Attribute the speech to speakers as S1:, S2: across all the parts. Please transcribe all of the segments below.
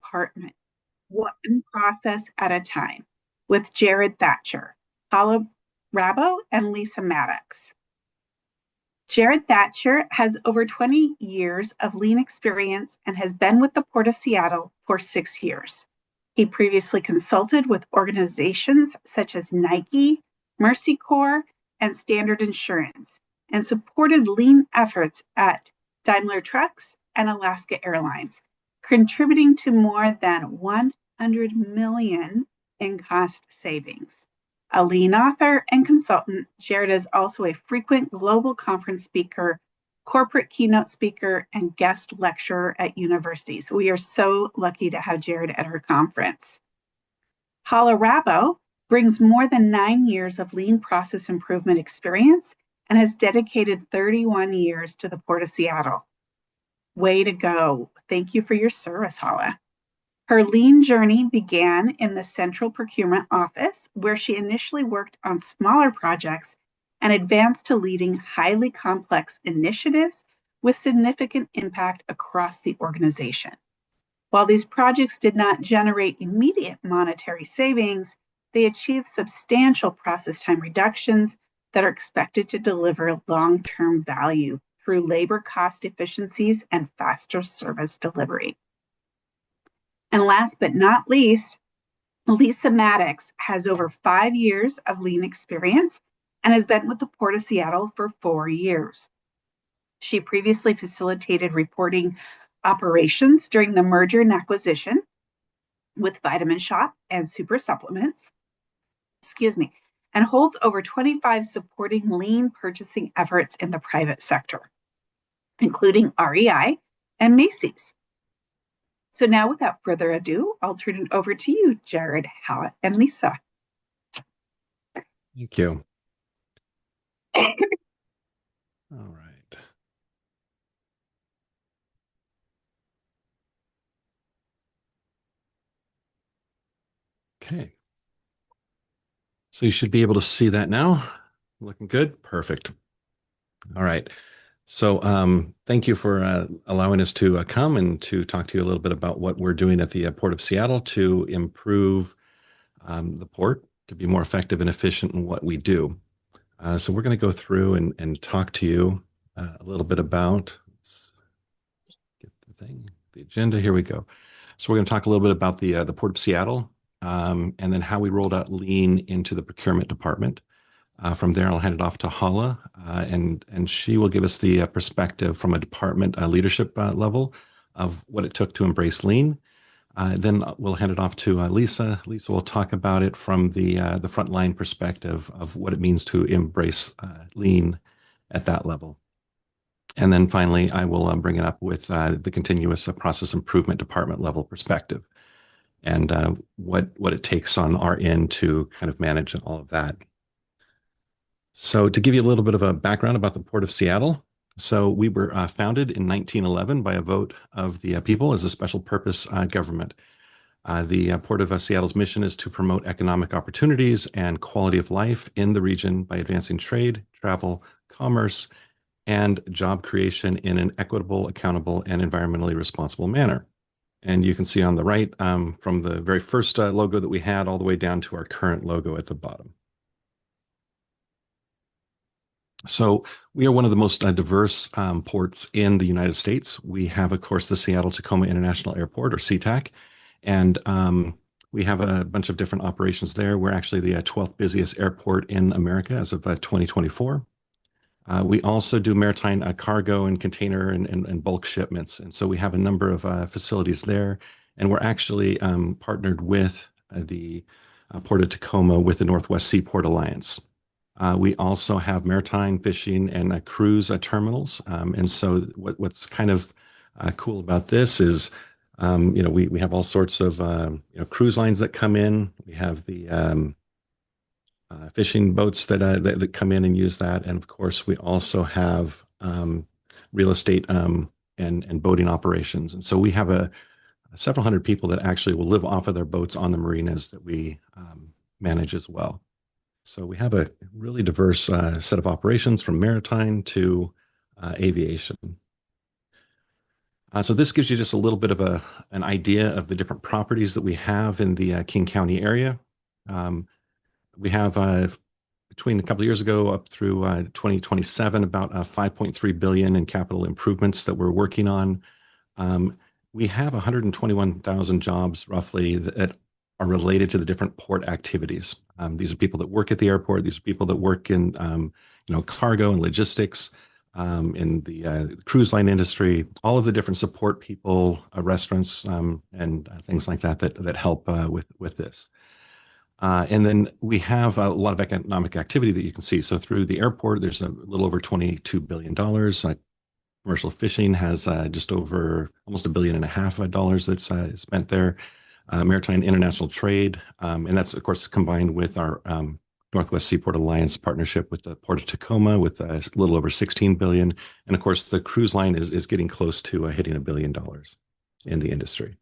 S1: department, one process at a time, with Jared Thatcher, Paula Rabo, and Lisa Maddox. Jared Thatcher has over 20 years of lean experience and has been with the Port of Seattle for 6 years. He previously consulted with organizations such as Nike, Mercy Corps, and Standard Insurance, and supported lean efforts at Daimler Trucks and Alaska Airlines, contributing to more than $100 million in cost savings. A lean author and consultant, Jared is also a frequent global conference speaker, corporate keynote speaker, and guest lecturer at universities. We are so lucky to have Jared at our conference. Paula Rabo brings more than 9 years of lean process improvement experience and has dedicated 31 years to the Port of Seattle. Way to go. Thank you for your service, Hala. Her lean journey began in the Central Procurement Office, where she initially worked on smaller projects and advanced to leading highly complex initiatives with significant impact across the organization. While these projects did not generate immediate monetary savings, they achieved substantial process time reductions that are expected to deliver long-term value through labor cost efficiencies and faster service delivery. And last but not least, Lisa Maddox has over 5 years of lean experience and has been with the Port of Seattle for 4 years. She previously facilitated reporting operations during the merger and acquisition with Vitamin Shoppe and Super Supplements, and holds over 25 supporting lean purchasing efforts in the private sector, including REI and Macy's. So now, without further ado, I'll turn it over to you, Jared, Hala, and Lisa.
S2: Thank you. All right. Okay. So you should be able to see that now. Looking good? Perfect. All right. So thank you for allowing us to come and to talk to you a little bit about what we're doing at the Port of Seattle to improve the port to be more effective and efficient in what we do. So we're going to go through and talk to you a little bit about, let's get the agenda. Here we go. So we're going to talk a little bit about the Port of Seattle and then how we rolled out lean into the procurement department. From there, I'll hand it off to Hala, and she will give us the perspective from a department leadership level of what it took to embrace lean. Then we'll hand it off to Lisa. Lisa will talk about it from the frontline perspective of what it means to embrace lean at that level. And then finally, I will bring it up with the continuous process improvement department level perspective and what it takes on our end to kind of manage all of that. So to give you a little bit of a background about the Port of Seattle, so we were founded in 1911 by a vote of the people as a special purpose government. The Port of Seattle's mission is to promote economic opportunities and quality of life in the region by advancing trade, travel, commerce, and job creation in an equitable, accountable, and environmentally responsible manner. And you can see on the right from the very first logo that we had all the way down to our current logo at the bottom. So we are one of the most diverse ports in the United States. We have, of course, the Seattle-Tacoma International Airport, or SeaTac, and we have a bunch of different operations there. We're actually the 12th busiest airport in America as of 2024. We also do maritime cargo and container and bulk shipments, and so we have a number of facilities there, and we're actually partnered with the Port of Tacoma with the Northwest Seaport Alliance. We also have maritime fishing and cruise terminals. And so what's kind of cool about this is, we have all sorts of, cruise lines that come in. We have the fishing boats that come in and use that. And of course, we also have real estate and boating operations. And so we have several hundred people that actually will live off of their boats on the marinas that we manage as well. So we have a really diverse set of operations from maritime to aviation. So this gives you just a little bit of an idea of the different properties that we have in the King County area. Um, we have between a couple of years ago up through 2027 about 5.3 billion in capital improvements that we're working on. Um, we have 121,000 jobs roughly that are related to the different port activities. These are people that work at the airport. These are people that work in, cargo and logistics, in the cruise line industry. All of the different support people, restaurants, and things like that that help with this. And then we have a lot of economic activity that you can see. So through the airport, there's a little over $22 billion. Commercial fishing has just over almost $1.5 billion that's spent there. Maritime international trade, and that's of course combined with our Northwest Seaport Alliance partnership with the Port of Tacoma with a little over 16 billion, and of course the cruise line is getting close to hitting $1 billion in the industry.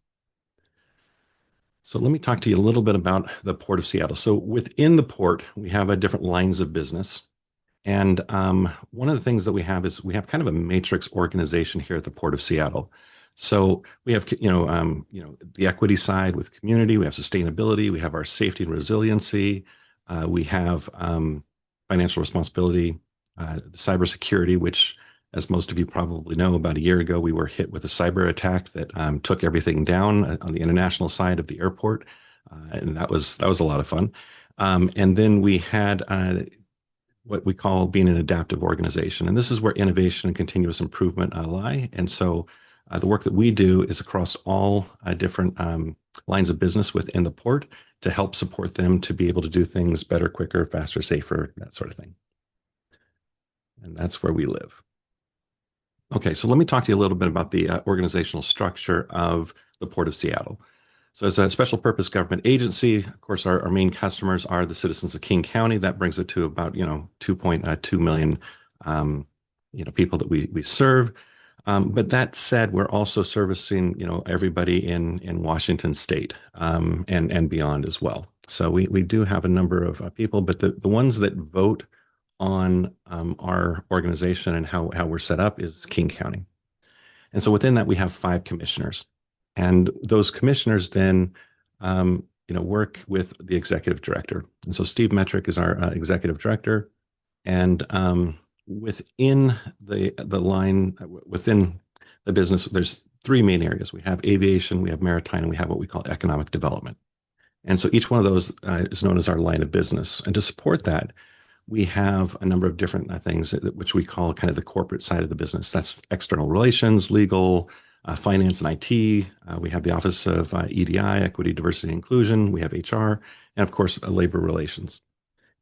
S2: So let me talk to you a little bit about the Port of Seattle. So within the port, we have different lines of business. And one of the things that we have is we have kind of a matrix organization here at the Port of Seattle. So we have, the equity side with community, we have sustainability, we have our safety and resiliency, we have financial responsibility, cybersecurity, which, as most of you probably know, about a year ago, we were hit with a cyber attack that took everything down on the international side of the airport. And that was a lot of fun. And then we had what we call being an adaptive organization. And this is where innovation and continuous improvement lie. And so the work that we do is across all different lines of business within the port to help support them to be able to do things better, quicker, faster, safer, that sort of thing. And that's where we live. Okay, so let me talk to you a little bit about the organizational structure of the Port of Seattle. So as a special purpose government agency, of course, our main customers are the citizens of King County. That brings it to about, 2.2 million, people that we serve. But that said, we're also servicing, everybody in Washington State, and beyond as well. So we do have a number of people, but the ones that vote on our organization and how we're set up is King County. And so within that, we have 5 commissioners. And those commissioners then, work with the executive director. And so Steve Metrick is our executive director. And within the line, within the business, there's 3 main areas. We have aviation, we have maritime, and we have what we call economic development. And so each one of those is known as our line of business. And to support that, we have a number of different things which we call kind of the corporate side of the business. That's external relations, legal, finance, and IT. We have the Office of EDI, Equity, Diversity, and Inclusion. We have HR, and of course, labor relations.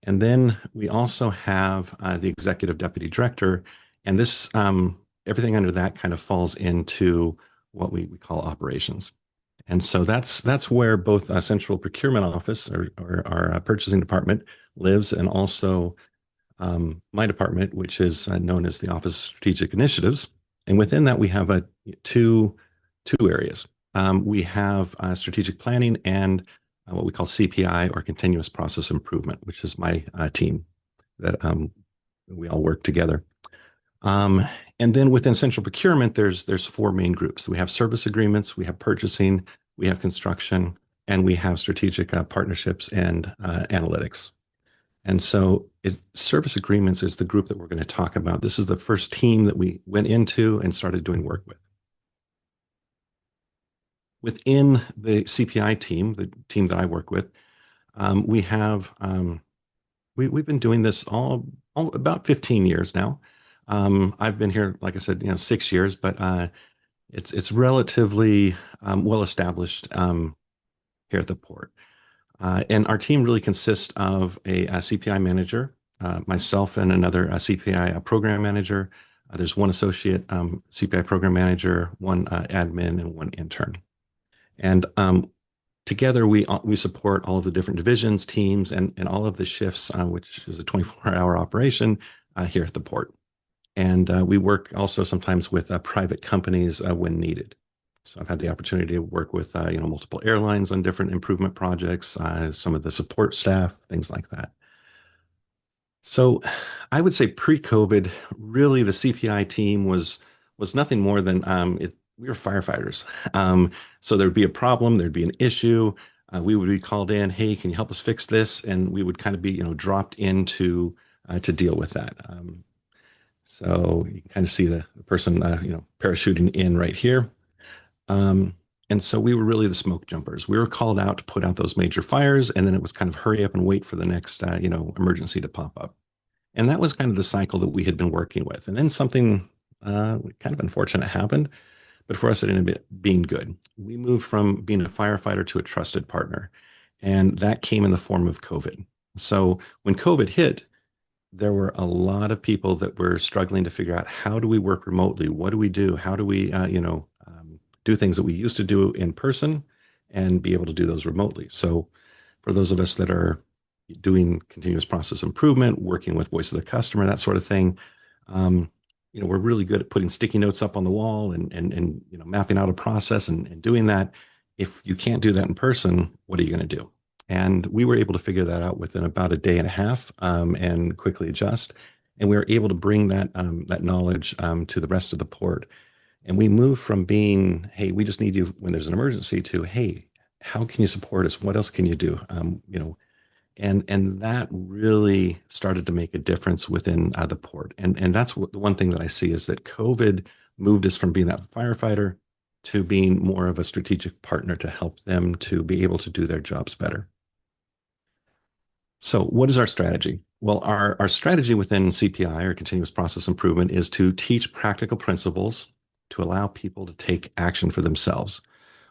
S2: And then we also have the executive deputy director, and this everything under that kind of falls into what we call operations. And so that's where both Central Procurement Office or our purchasing department lives, and also my department, which is known as the Office of Strategic Initiatives. And within that, we have two areas. We have strategic planning and what we call CPI or continuous process improvement, which is my team that we all work together. And then within central procurement, there's 4 main groups. We have service agreements, we have purchasing, we have construction, and we have strategic partnerships and analytics. And so service agreements is the group that we're going to talk about. This is the first team that we went into and started doing work with. Within the CPI team, the team that I work with, we have we've been doing this all about 15 years now. I've been here, like I said, 6 years, but it's relatively well established here at the port. And our team really consists of a CPI manager, myself, and another CPI program manager. There's one associate CPI program manager, one admin, and one intern. And together we support all of the different divisions, teams, and all of the shifts, which is a 24-hour operation here at the port. And we work also sometimes with private companies when needed. So I've had the opportunity to work with multiple airlines on different improvement projects, some of the support staff, things like that. So I would say pre-COVID, really the CPI team was nothing more than we were firefighters. So there'd be a problem, there'd be an issue. We would be called in, hey, can you help us fix this? And we would kind of be, dropped into to deal with that. So you can kind of see the person, parachuting in right here. Um, and so we were really the smoke jumpers. We were called out to put out those major fires, and then it was kind of hurry up and wait for the next, emergency to pop up. And that was kind of the cycle that we had been working with. And then something kind of unfortunate happened, but for us, it ended up being good. We moved from being a firefighter to a trusted partner, and that came in the form of COVID. So when COVID hit, there were a lot of people that were struggling to figure out how do we work remotely? What do we do? How do we, do things that we used to do in person and be able to do those remotely? So, for those of us that are doing continuous process improvement, working with voice of the customer, that sort of thing, um, we're really good at putting sticky notes up on the wall and mapping out a process and doing that. If you can't do that in person, what are you going to do? And we were able to figure that out within about a day and a half, and quickly adjust. And we were able to bring that knowledge to the rest of the port. And we moved from being, hey, we just need you when there's an emergency, to, hey, how can you support us? What else can you do? And that really started to make a difference within the port. And that's the one thing that I see is that COVID moved us from being that firefighter to being more of a strategic partner to help them to be able to do their jobs better. So, what is our strategy? Well, our strategy within CPI, or continuous process improvement, is to teach practical principles to allow people to take action for themselves.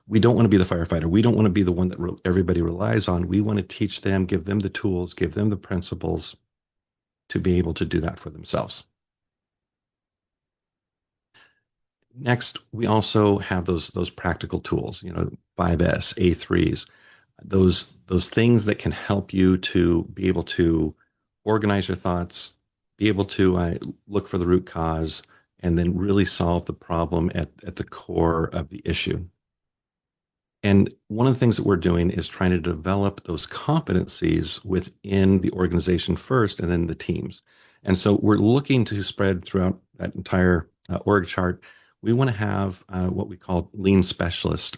S2: We don't want to be the firefighter. We don't want to be the one that everybody relies on. We want to teach them, give them the tools, give them the principles to be able to do that for themselves. Next, we also have those practical tools, 5S, A3s, those things that can help you to be able to organize your thoughts, be able to look for the root cause, and then really solve the problem at the core of the issue. And one of the things that we're doing is trying to develop those competencies within the organization first and then the teams. And so we're looking to spread throughout that entire org chart. We want to have what we call lean specialists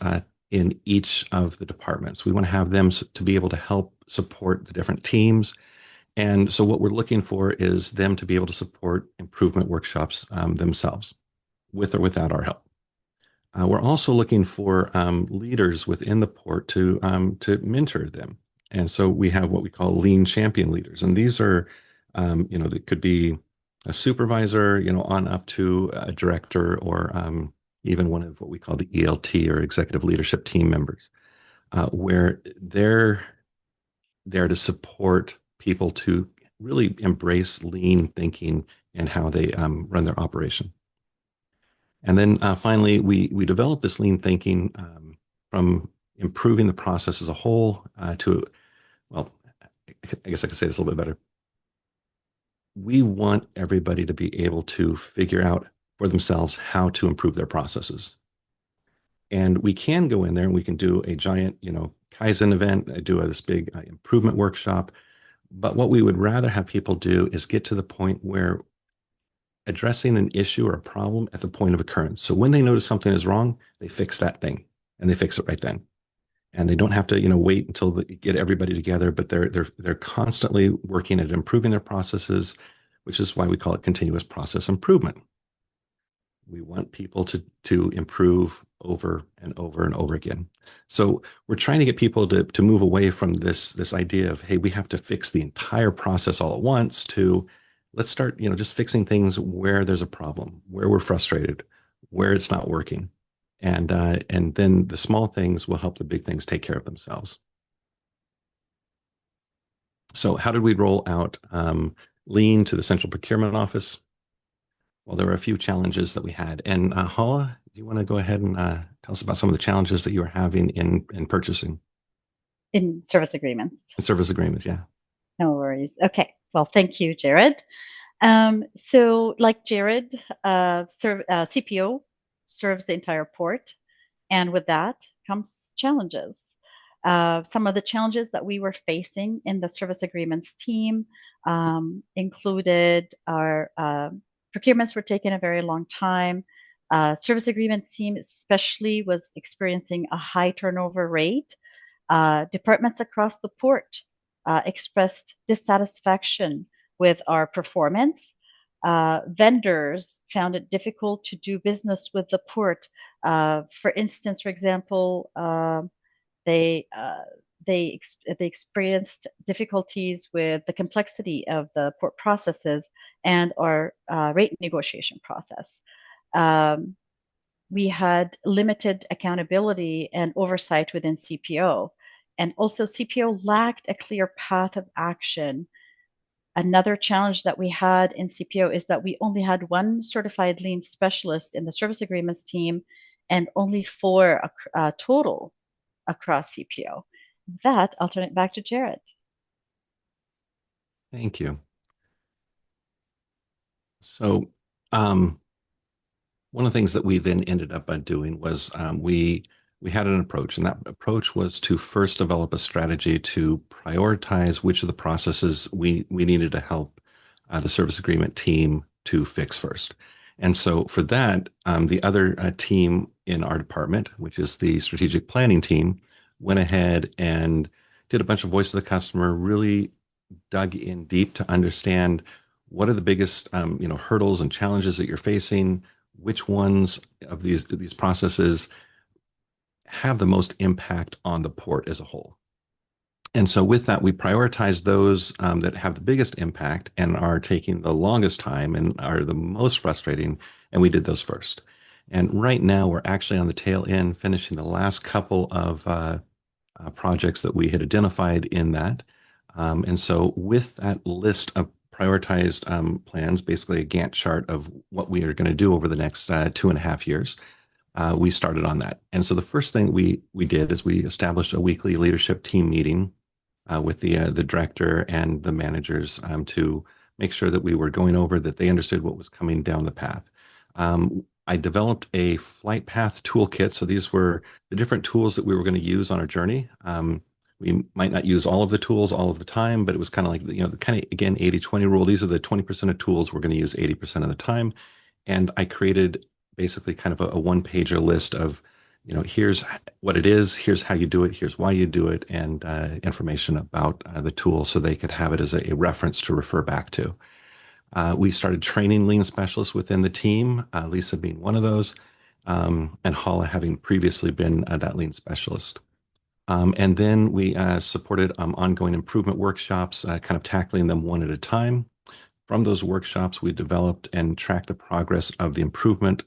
S2: in each of the departments. We want to have them to be able to help support the different teams. And so what we're looking for is them to be able to support improvement workshops themselves, with or without our help. We're also looking for leaders within the port to mentor them. And so we have what we call lean champion leaders. And these are, they could be a supervisor, on up to a director, or even one of what we call the ELT, or executive leadership team members, where they're there to support people to really embrace lean thinking and how they run their operation. And then finally, we develop this lean thinking from improving the process as a whole to, well, I guess I could say this a little bit better. We want everybody to be able to figure out for themselves how to improve their processes. And we can go in there and we can do a giant, Kaizen event, do this big improvement workshop. But what we would rather have people do is get to the point where addressing an issue or a problem at the point of occurrence. So when they notice something is wrong, they fix that thing and they fix it right then. And they don't have to, wait until they get everybody together, but they're constantly working at improving their processes, which is why we call it continuous process improvement. We want people to improve over and over and over again. So we're trying to get people to move away from this idea of, hey, we have to fix the entire process all at once, to let's start, just fixing things where there's a problem, where we're frustrated, where it's not working. And then the small things will help the big things take care of themselves. So how did we roll out Lean to the Central Procurement Office? Well, there were a few challenges that we had. And Hala, do you want to go ahead and tell us about some of the challenges that you were having in purchasing
S3: In service agreements.
S2: and service agreements? Yeah.
S3: No worries. Okay. Well, thank you, Jared. So like Jared, CPO serves the entire port, and with that comes challenges. Some of the challenges that we were facing in the service agreements team included our procurements were taking a very long time. Service agreement team especially was experiencing a high turnover rate. Departments across the port expressed dissatisfaction with our performance. Vendors found it difficult to do business with the port. For instance, for example, they experienced difficulties with the complexity of the port processes and our rate negotiation process. We had limited accountability and oversight within CPO. And also, CPO lacked a clear path of action. Another challenge that we had in CPO is that we only had one certified lean specialist in the service agreements team and only 4 total across CPO. With that, I'll turn it back to Jared.
S2: Thank you. So one of the things that we then ended up doing was we had an approach, and that approach was to first develop a strategy to prioritize which of the processes we needed to help the service agreement team to fix first. And so for that, the other team in our department, which is the strategic planning team, went ahead and did a bunch of voice of the customer, really dug in deep to understand what are the biggest hurdles and challenges that you're facing, which ones of these processes have the most impact on the port as a whole. And so with that, we prioritize those that have the biggest impact and are taking the longest time and are the most frustrating, and we did those first. And right now, we're actually on the tail end, finishing the last couple of projects that we had identified in that. And so with that list of prioritized plans, basically a Gantt chart of what we are going to do over the next 2.5 years, we started on that. And so the first thing we did is we established a weekly leadership team meeting with the director and the managers to make sure that we were going over that they understood what was coming down the path. I developed a flight path toolkit. So these were the different tools that we were going to use on our journey. We might not use all of the tools all of the time, but it was kind of like, the kind of, again, 80-20 rule. These are the 20% of tools we're going to use 80% of the time. And I created basically kind of a one-pager list of, here's what it is, here's how you do it, here's why you do it, and information about the tool so they could have it as a reference to refer back to. We started training lean specialists within the team, Lisa being one of those, and Hala having previously been that lean specialist. And then we supported ongoing improvement workshops, kind of tackling them one at a time. From those workshops, we developed and tracked the progress of the improvement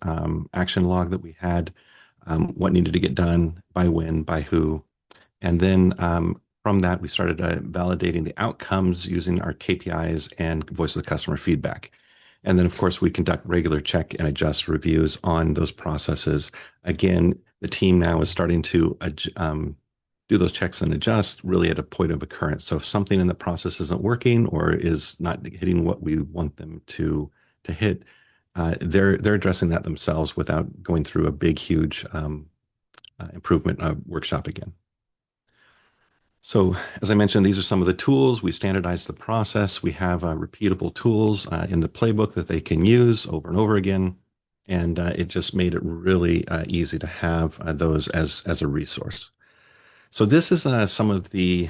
S2: action log that we had, what needed to get done, by when, by who. And then from that, we started validating the outcomes using our KPIs and voice of the customer feedback. And then, of course, we conduct regular check and adjust reviews on those processes. Again, the team now is starting to do those checks and adjust really at a point of occurrence. So if something in the process isn't working or is not hitting what we want them to hit, they're addressing that themselves without going through a big, huge improvement workshop again. So as I mentioned, these are some of the tools. We standardized the process. We have repeatable tools in the playbook that they can use over and over again. And it just made it really easy to have those as a resource. So this is some of the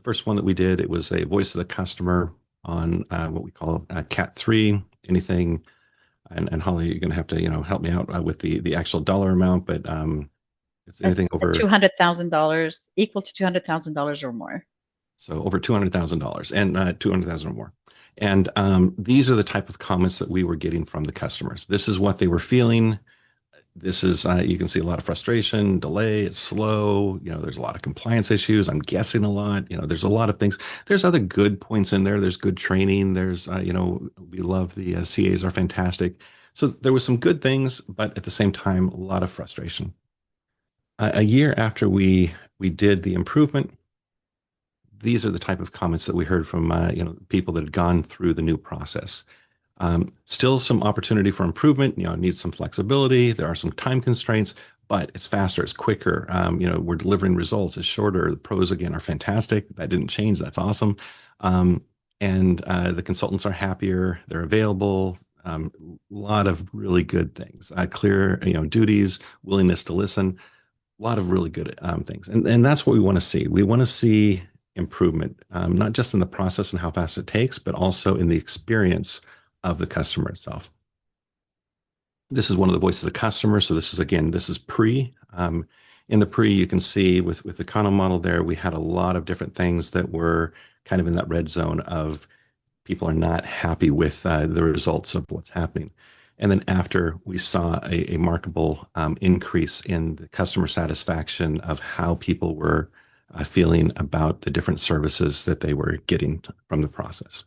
S2: first one that we did. It was a voice of the customer on what we call Cat 3. Anything, and Holly, you're going to have to help me out with the actual dollar amount, but it's anything over
S3: $200,000, equal to $200,000 or more.
S2: So over $200,000 and $200,000 or more. And these are the type of comments that we were getting from the customers. This is what they were feeling. This is, you can see a lot of frustration, delay, it's slow. There's a lot of compliance issues. I'm guessing a lot. There's a lot of things. There's other good points in there. There's good training. There's, we love the CAs are fantastic. So there was some good things, but at the same time, a lot of frustration. A year after we did the improvement, these are the type of comments that we heard from, people that had gone through the new process. Still some opportunity for improvement, it needs some flexibility. There are some time constraints, but it's faster, it's quicker. We're delivering results, it's shorter. The pros, again, are fantastic. That didn't change. That's awesome. And the consultants are happier. They're available. A lot of really good things. Clear, duties, willingness to listen. A lot of really good things, and that's what we want to see. We want to see improvement, not just in the process and how fast it takes, but also in the experience of the customer itself. This is one of the voices of the customer. So this is, again, this is pre. In the pre, you can see with the Kano model there, we had a lot of different things that were kind of in that red zone of people are not happy with the results of what's happening. And then after, we saw a remarkable increase in the customer satisfaction of how people were feeling about the different services that they were getting from the process.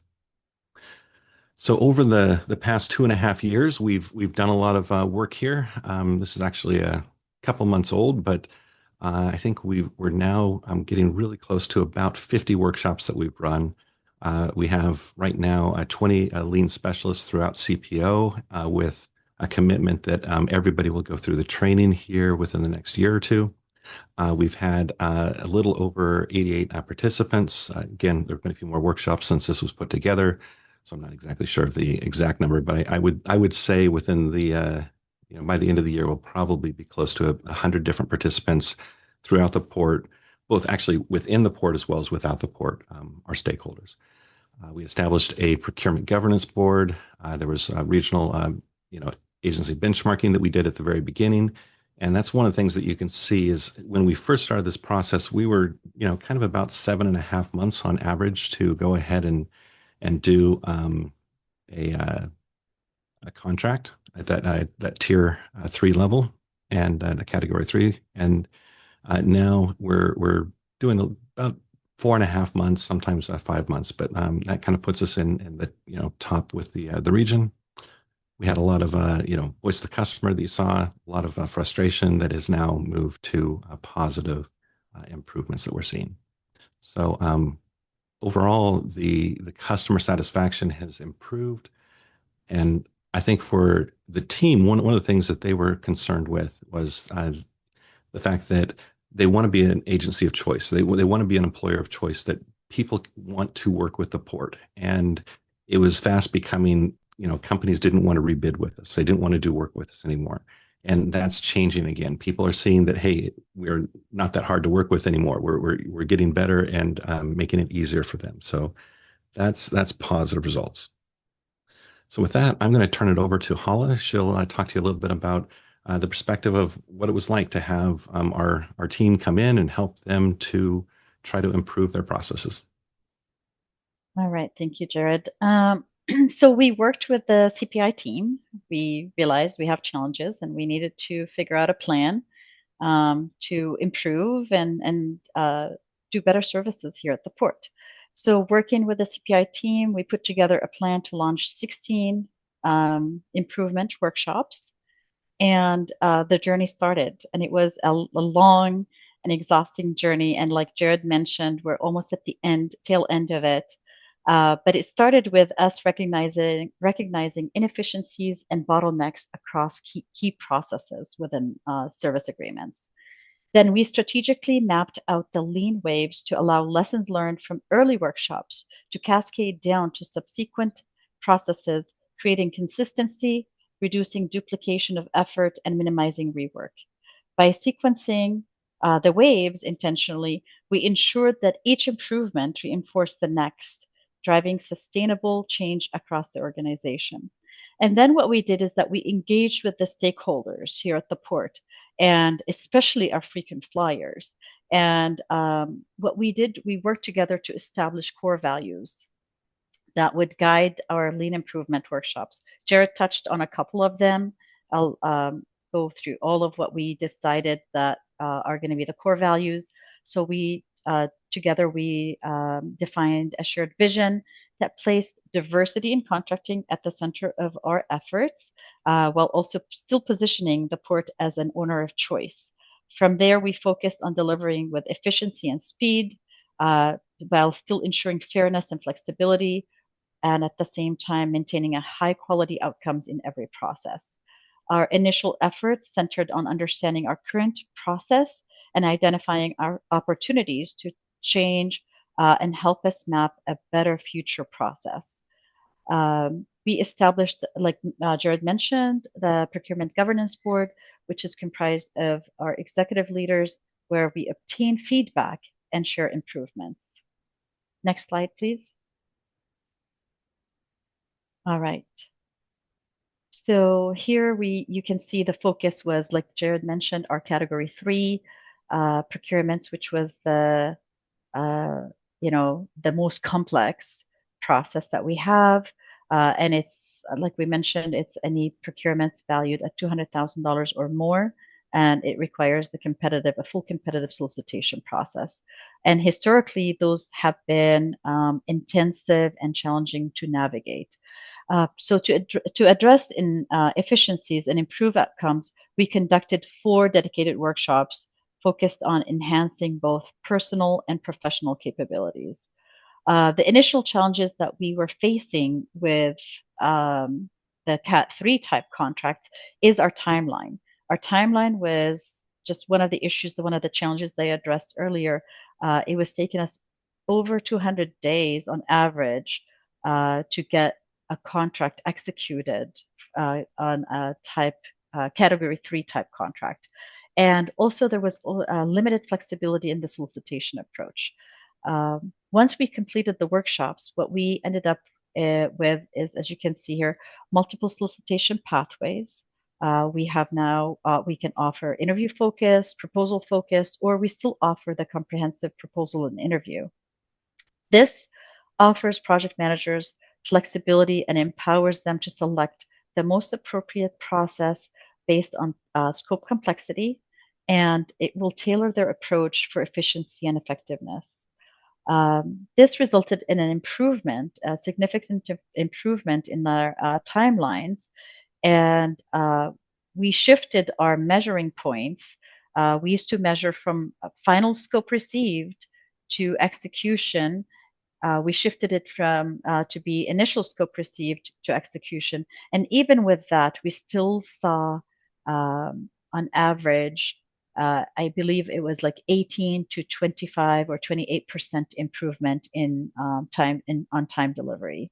S2: So over the past 2.5 years, we've done a lot of work here. This is actually a couple months old, but I think we're now getting really close to about 50 workshops that we've run. We have right now 20 lean specialists throughout CPO with a commitment that everybody will go through the training here within the next year or two. We've had a little over 88 participants. Again, there have been a few more workshops since this was put together, so I'm not exactly sure of the exact number, but I would say within the by the end of the year, we'll probably be close to 100 different participants throughout the port, both actually within the port as well as without the port, our stakeholders. We established a procurement governance board. There was regional, agency benchmarking that we did at the very beginning. And that's one of the things that you can see is when we first started this process, we were, kind of about 7.5 months on average to go ahead and do a contract at that tier 3 level and the category 3. And now we're doing about 4.5 months, sometimes 5 months, but that kind of puts us in the top with the region. We had a lot of voice of the customer that you saw, a lot of frustration that has now moved to positive improvements that we're seeing. So overall, the customer satisfaction has improved, and I think for the team, one of the things that they were concerned with was the fact that they want to be an agency of choice. They want to be an employer of choice, that people want to work with the port. And it was fast becoming, companies didn't want to rebid with us. They didn't want to do work with us anymore. And that's changing again. People are seeing that, hey, we're not that hard to work with anymore. We're getting better and making it easier for them. So that's positive results. So with that, I'm going to turn it over to Hala. She'll talk to you a little bit about the perspective of what it was like to have our team come in and help them to try to improve their processes.
S3: All right, thank you, Jared. So we worked with the CPI team. We realized we have challenges and we needed to figure out a plan to improve and do better services here at the port. So working with the CPI team, we put together a plan to launch 16 improvement workshops. And the journey started, and it was a long and exhausting journey. And like Jared mentioned, we're almost at the tail end of it. But it started with us recognizing inefficiencies and bottlenecks across key processes within service agreements. Then we strategically mapped out the lean waves to allow lessons learned from early workshops to cascade down to subsequent processes, creating consistency, reducing duplication of effort, and minimizing rework. By sequencing the waves intentionally, we ensured that each improvement reinforced the next, driving sustainable change across the organization. And then what we did is that we engaged with the stakeholders here at the port, and especially our frequent flyers. And what we did, we worked together to establish core values that would guide our lean improvement workshops. Jared touched on a couple of them. I'll go through all of what we decided that are going to be the core values. So we together we defined a shared vision that placed diversity in contracting at the center of our efforts, while also still positioning the port as an owner of choice. From there, we focused on delivering with efficiency and speed, while still ensuring fairness and flexibility, and at the same time maintaining a high quality outcomes in every process. Our initial efforts centered on understanding our current process and identifying our opportunities to change and help us map a better future process. We established, like Jared mentioned, the Procurement Governance Board, which is comprised of our executive leaders, where we obtain feedback and share improvements. Next slide, please. All right. So here you can see the focus was, like Jared mentioned, our category 3 procurements, which was the the most complex process that we have. And it's, like we mentioned, it's any procurements valued at $200,000 or more, and it requires a full competitive solicitation process. And historically, those have been intensive and challenging to navigate. So to address efficiencies and improve outcomes, we conducted 4 dedicated workshops focused on enhancing both personal and professional capabilities. The initial challenges that we were facing with the CAT 3 type contract is our timeline. Our timeline was just one of the issues, one of the challenges they addressed earlier. It was taking us over 200 days on average to get a contract executed on a category 3 type contract. And also there was limited flexibility in the solicitation approach. Once we completed the workshops, what we ended up with is, as you can see here, multiple solicitation pathways. We can offer interview focused, proposal focused, or we still offer the comprehensive proposal and interview. This offers project managers flexibility and empowers them to select the most appropriate process based on scope complexity, and it will tailor their approach for efficiency and effectiveness. This resulted in a significant improvement in our timelines, and we shifted our measuring points. We used to measure from final scope received to execution. We shifted it from to be initial scope received to execution. And even with that, we still saw on average, I believe it was like 18 to 25 or 28% improvement in on-time delivery.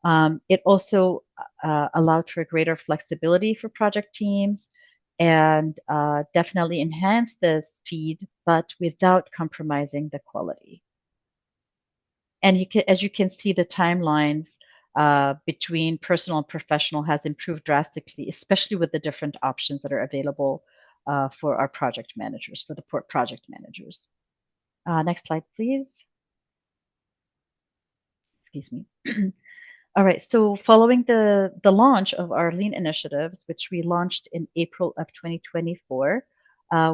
S3: It also allowed for greater flexibility for project teams and definitely enhanced the speed, but without compromising the quality. And as you can see, the timelines between personal and professional has improved drastically, especially with the different options that are available for our project managers, for the port project managers. Next slide, please. Excuse me. All right, so following the launch of our lean initiatives, which we launched in April of 2024,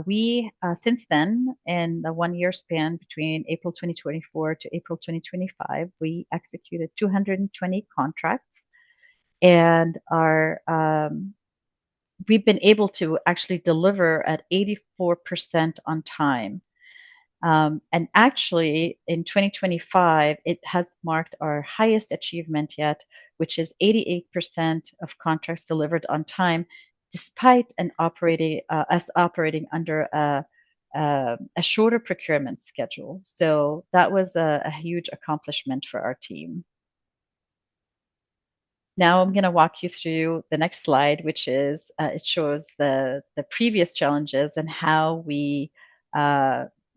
S3: we, since then, in the 1-year span between April 2024 to April 2025, we executed 220 contracts, and we've been able to actually deliver at 84% on time. And actually, in 2025, it has marked our highest achievement yet, which is 88% of contracts delivered on time, despite us operating under a shorter procurement schedule. So that was a huge accomplishment for our team. Now I'm going to walk you through the next slide, which is it shows the previous challenges and how we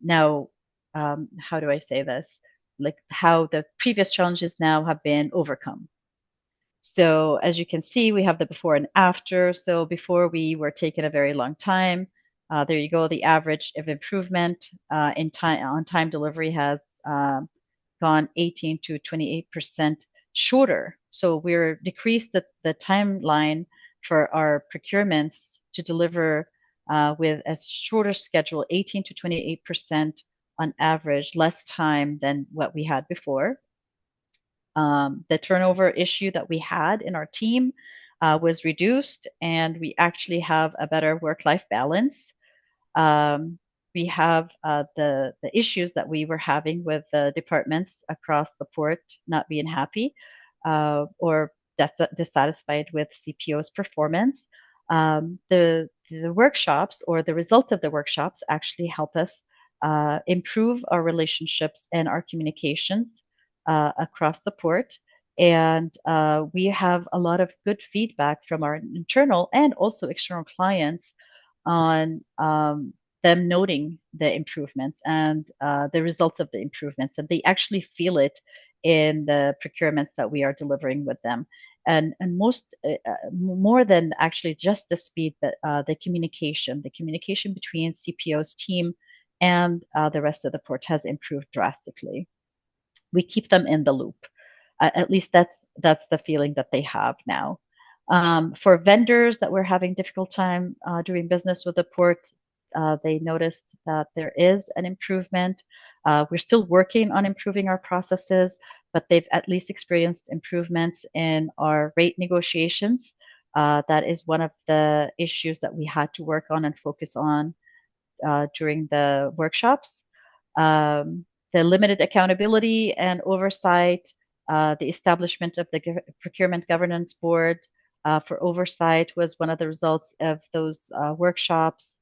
S3: now, how do I say this? Like how the previous challenges now have been overcome. So as you can see, we have the before and after. So before we were taking a very long time. There you go. The average of improvement in on-time delivery has gone 18 to 28% shorter. So we're decreased the timeline for our procurements to deliver with a shorter schedule, 18 to 28% on average, less time than what we had before. The turnover issue that we had in our team was reduced, and we actually have a better work-life balance. We have the issues that we were having with the departments across the port not being happy or dissatisfied with CPO's performance. The workshops or the result of the workshops actually help us improve our relationships and our communications across the port. And we have a lot of good feedback from our internal and also external clients on them noting the improvements and the results of the improvements. And they actually feel it in the procurements that we are delivering with them. And most more than actually just the speed, that the communication between CPO's team and the rest of the port has improved drastically. We keep them in the loop. At least that's the feeling that they have now. For vendors that were having difficult time doing business with the port, they noticed that there is an improvement. We're still working on improving our processes, but they've at least experienced improvements in our rate negotiations. That is one of the issues that we had to work on and focus on during the workshops. The limited accountability and oversight, the establishment of the Procurement Governance Board for oversight was one of the results of those workshops.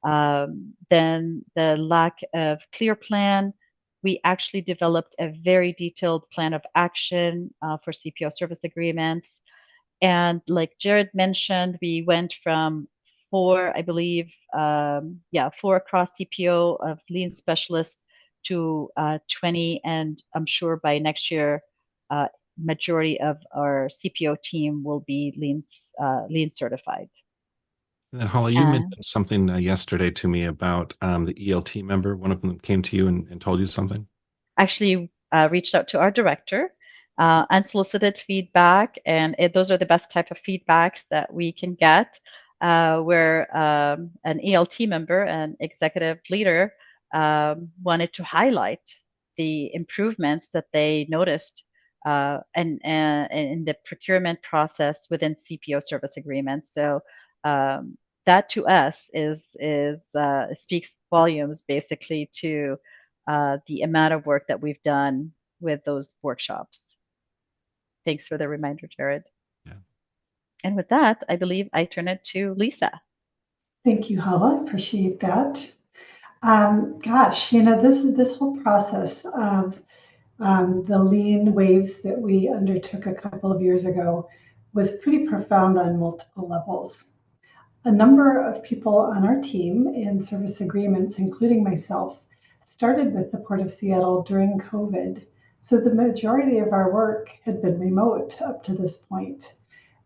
S3: Then the lack of clear plan. We actually developed a very detailed plan of action for CPO service agreements. And like Jared mentioned, we went from 4, I believe, 4 across CPO of lean specialists to 20. And I'm sure by next year, majority of our CPO team will be lean certified.
S2: And then, Hala, you mentioned something yesterday to me about the ELT member. One of them came to you and told you something.
S3: Actually, reached out to our director, unsolicited feedback, and those are the best type of feedbacks that we can get. Where an ELT member, an executive leader, wanted to highlight the improvements that they noticed and in the procurement process within CPO service agreements. So that to us is speaks volumes basically to the amount of work that we've done with those workshops. Thanks for the reminder, Jared.
S2: Yeah.
S3: And with that, I believe I turn it to Lisa.
S4: Thank you, Hala. Appreciate that. Gosh, this whole process of the lean waves that we undertook a couple of years ago was pretty profound on multiple levels. A number of people on our team in service agreements, including myself, started with the Port of Seattle during COVID. So the majority of our work had been remote up to this point.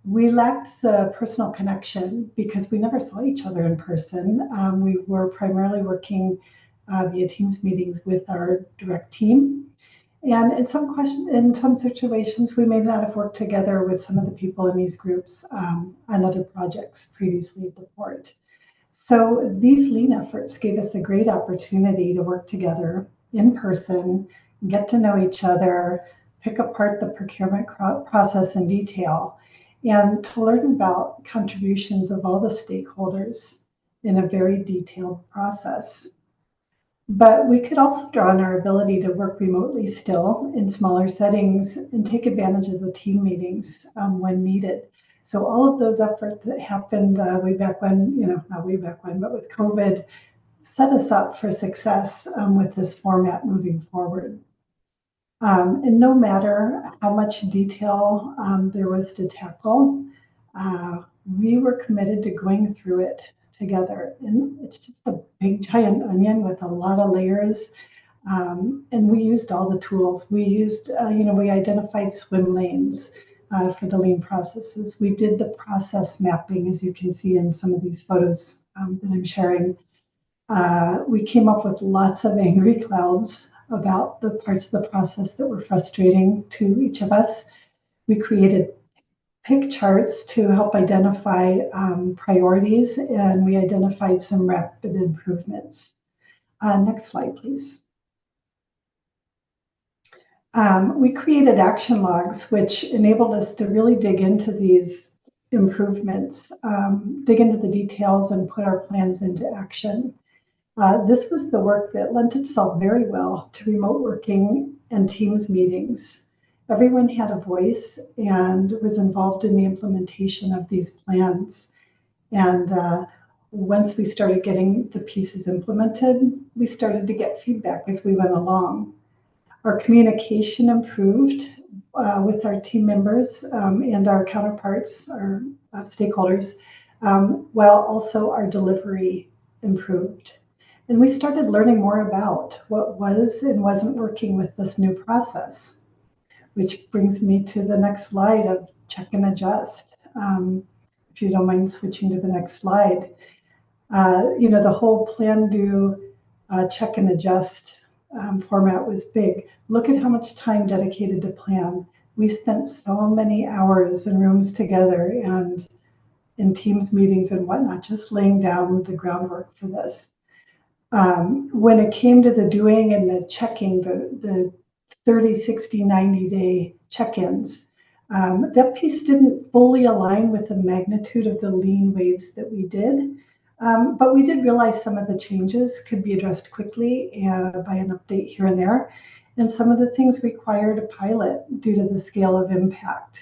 S4: We lacked the personal connection because we never saw each other in person. We were primarily working via Teams meetings with our direct team. And in some situations, we may not have worked together with some of the people in these groups on other projects previously at the port. So these lean efforts gave us a great opportunity to work together in person, get to know each other, pick apart the procurement process in detail, and to learn about contributions of all the stakeholders in a very detailed process. But we could also draw on our ability to work remotely still in smaller settings and take advantage of the team meetings when needed. So all of those efforts that happened way back when, not way back when, but with COVID, set us up for success with this format moving forward. And no matter how much detail there was to tackle, we were committed to going through it together. And it's just a big giant onion with a lot of layers. And we used all the tools. We used, we identified swim lanes for the lean processes. We did the process mapping, as you can see in some of these photos that I'm sharing. We came up with lots of angry clouds about the parts of the process that were frustrating to each of us. We created pick charts to help identify priorities, and we identified some rapid improvements. Next slide, please. We created action logs, which enabled us to really dig into these improvements, dig into the details, and put our plans into action. This was the work that lent itself very well to remote working and Teams meetings. Everyone had a voice and was involved in the implementation of these plans. And once we started getting the pieces implemented, we started to get feedback as we went along. Our communication improved with our team members and our counterparts, our stakeholders, while also our delivery improved. And we started learning more about what was and wasn't working with this new process, which brings me to the next slide of check and adjust. If you don't mind switching to the next slide. The whole plan, do, check and adjust format was big. Look at how much time dedicated to plan. We spent so many hours in rooms together and in Teams meetings and whatnot, just laying down the groundwork for this. When it came to the doing and the checking, the 30, 60, 90-day check-ins, that piece didn't fully align with the magnitude of the lean waves that we did. But we did realize some of the changes could be addressed quickly by an update here and there. And some of the things required a pilot due to the scale of impact.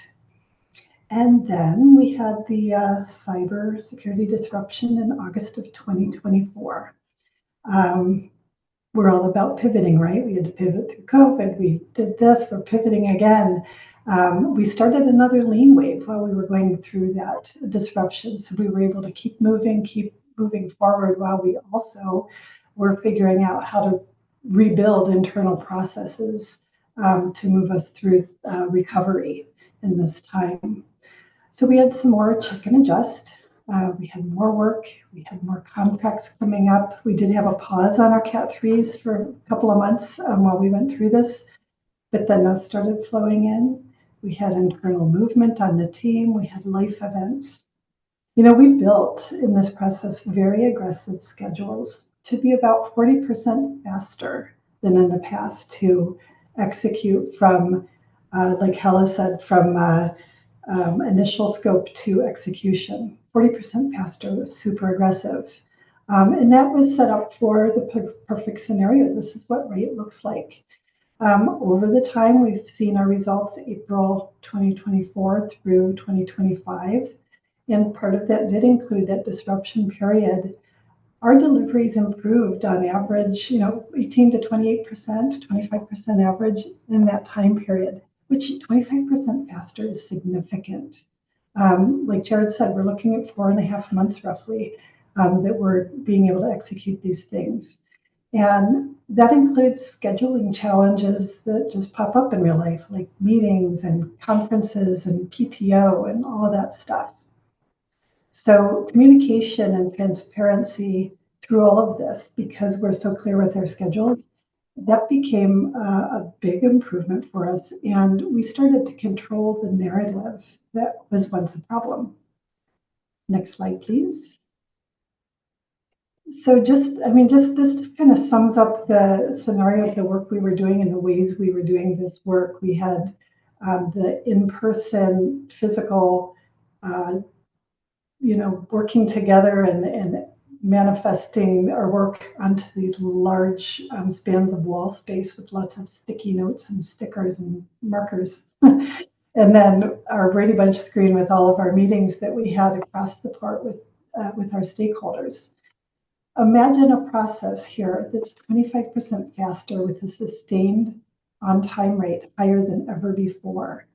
S4: And then we had the cyber security disruption in August of 2024. We're all about pivoting, right? We had to pivot through COVID. We did this, we're pivoting again. We started another lean wave while we were going through that disruption. So we were able to keep moving forward while we also were figuring out how to rebuild internal processes to move us through recovery in this time. So we had some more check and adjust. We had more work. We had more contracts coming up. We did have a pause on our Cat 3s for a couple of months while we went through this, but then those started flowing in. We had internal movement on the team. We had life events. We built in this process very aggressive schedules to be about 40% faster than in the past to execute from, like Hella said, from initial scope to execution. 40% faster was super aggressive. And that was set up for the perfect scenario. This is what rate looks like. Over the time, we've seen our results April 2024 through 2025. And part of that did include that disruption period. Our deliveries improved on average, 18 to 28%, 25% average in that time period, which 25% faster is significant. Like Jared said, we're looking at 4.5 months roughly that we're being able to execute these things. And that includes scheduling challenges that just pop up in real life, like meetings and conferences and PTO and all of that stuff. So communication and transparency through all of this, because we're so clear with our schedules, that became a big improvement for us. And we started to control the narrative that was once a problem. Next slide, please. So this just kind of sums up the scenario of the work we were doing and the ways we were doing this work. We had the in-person physical, working together and manifesting our work onto these large spans of wall space with lots of sticky notes and stickers and markers. And then our Brady Bunch screen with all of our meetings that we had across the port with our stakeholders. Imagine a process here that's 25% faster with a sustained on-time rate higher than ever before,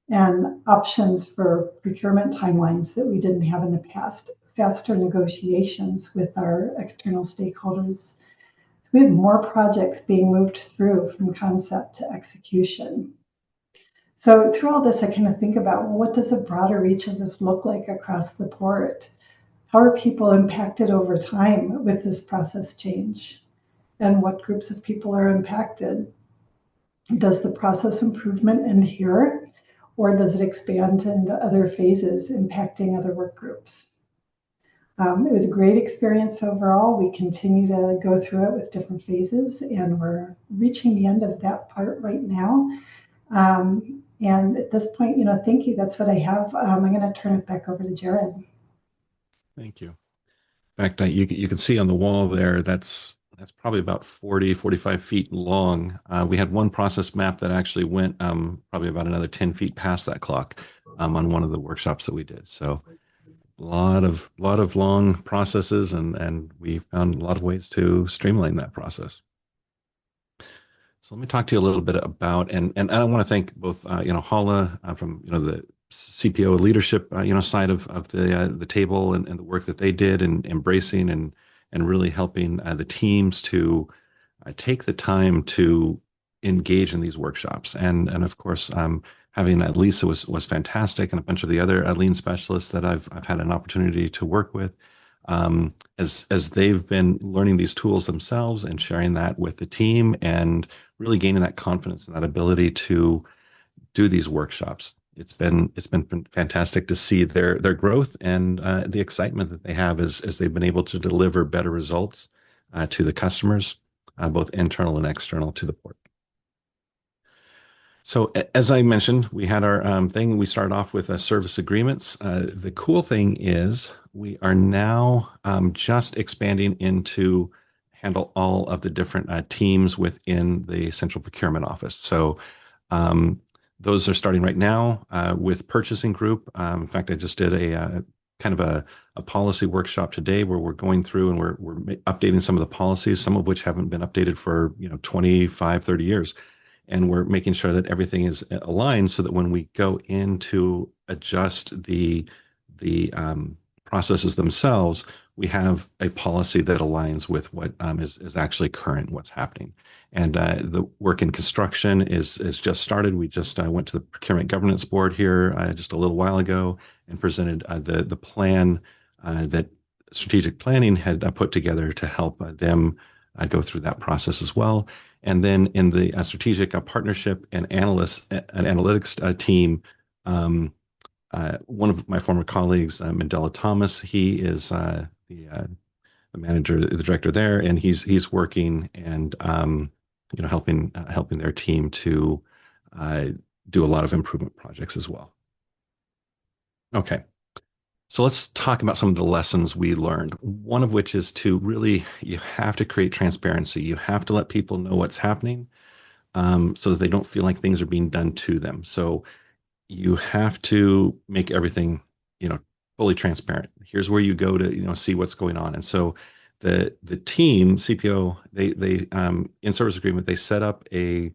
S4: and options for procurement timelines that we didn't have in the past, faster negotiations with our external stakeholders. So we have more projects being moved through from concept to execution. So through all this, I kind of think about, well, what does a broader reach of this look like across the port? How are people impacted over time with this process change? And what groups of people are impacted? Does the process improvement end here, or does it expand into other phases, impacting other work groups? It was a great experience overall. We continue to go through it with different phases, and we're reaching the end of that part right now. And at this point, thank you. That's what I have. I'm going to turn it back over to Jared.
S2: Thank you. In fact, you can see on the wall there, that's probably about 40, 45 feet long. We had one process map that actually went probably about another 10 feet past that clock on one of the workshops that we did. So a lot of long processes, and we found a lot of ways to streamline that process. So let me talk to you a little bit about, and I want to thank both, Hala from, the CPO leadership, side of the table and the work that they did and embracing and really helping the teams to take the time to engage in these workshops. And of course, having Lisa was fantastic, and a bunch of the other lean specialists that I've had an opportunity to work with, as they've been learning these tools themselves and sharing that with the team and really gaining that confidence and that ability to do these workshops. It's been fantastic to see their growth and the excitement that they have as they've been able to deliver better results to the customers, both internal and external to the port. So as I mentioned, we had our thing. We started off with service agreements. The cool thing is we are now just expanding into handle all of the different teams within the Central Procurement Office. So those are starting right now with purchasing group. In fact, I just did a kind of a policy workshop today where we're going through and we're updating some of the policies, some of which haven't been updated for 25, 30 years. And we're making sure that everything is aligned so that when we go in to adjust the processes themselves, we have a policy that aligns with what is actually current, what's happening. And the work in construction is just started. We just went to the Procurement Governance Board here just a little while ago and presented the plan that strategic planning had put together to help them go through that process as well. And then in the strategic partnership and analytics team, one of my former colleagues, Mandela Thomas, he is the manager, the director there, and he's working and helping their team to do a lot of improvement projects as well. Okay. So let's talk about some of the lessons we learned. One of which is to really, you have to create transparency. You have to let people know what's happening so that they don't feel like things are being done to them. So you have to make everything, fully transparent. Here's where you go to, see what's going on. And so the team, CPO, they in service agreement, they set up a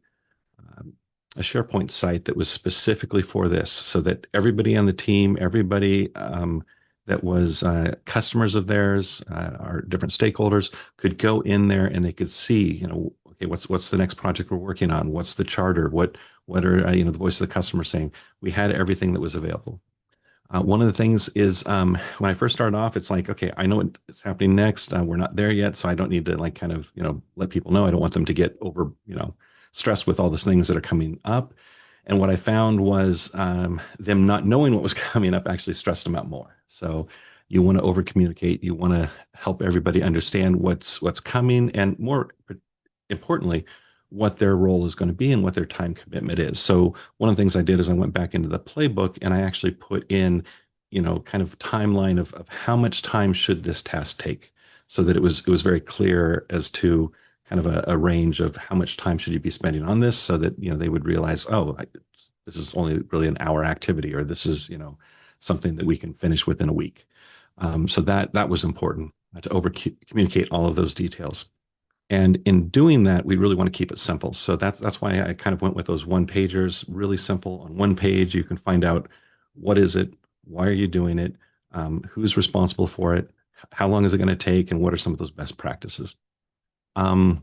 S2: SharePoint site that was specifically for this so that everybody on the team, everybody that was customers of theirs, our different stakeholders could go in there and they could see, okay, what's the next project we're working on? What's the charter? What are, the voice of the customer saying? We had everything that was available. One of the things is when I first started off, it's like, okay, I know what's happening next. We're not there yet, so I don't need to let people know. I don't want them to get over, stressed with all the things that are coming up. And what I found was them not knowing what was coming up actually stressed them out more. So you want to over communicate. You want to help everybody understand what's coming, and more importantly, what their role is going to be and what their time commitment is. So one of the things I did is I went back into the playbook and I actually put in, kind of timeline of how much time should this task take, so that it was very clear as to kind of a range of how much time should you be spending on this, so that, they would realize, this is only really an hour activity, or this is, something that we can finish within a week. So that was important to over communicate all of those details. And in doing that, we really want to keep it simple. So that's why I kind of went with those one pagers, really simple. On one page, you can find out what is it, why are you doing it, who's responsible for it, how long is it going to take, and what are some of those best practices. And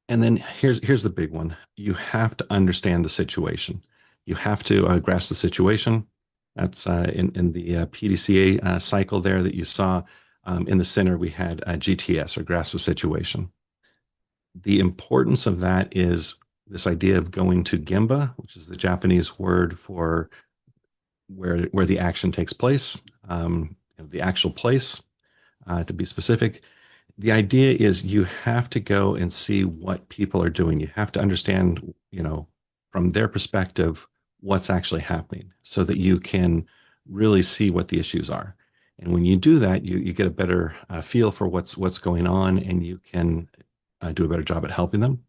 S2: then here's the big one. You have to understand the situation. You have to grasp the situation. That's in the PDCA cycle there that you saw. In the center, we had GTS, or grasp the situation. The importance of that is this idea of going to Gemba, which is the Japanese word for where the action takes place, the actual place, to be specific. The idea is you have to go and see what people are doing. You have to understand, from their perspective, what's actually happening, so that you can really see what the issues are. And when you do that, you get a better feel for what's going on, and you can do a better job at helping them.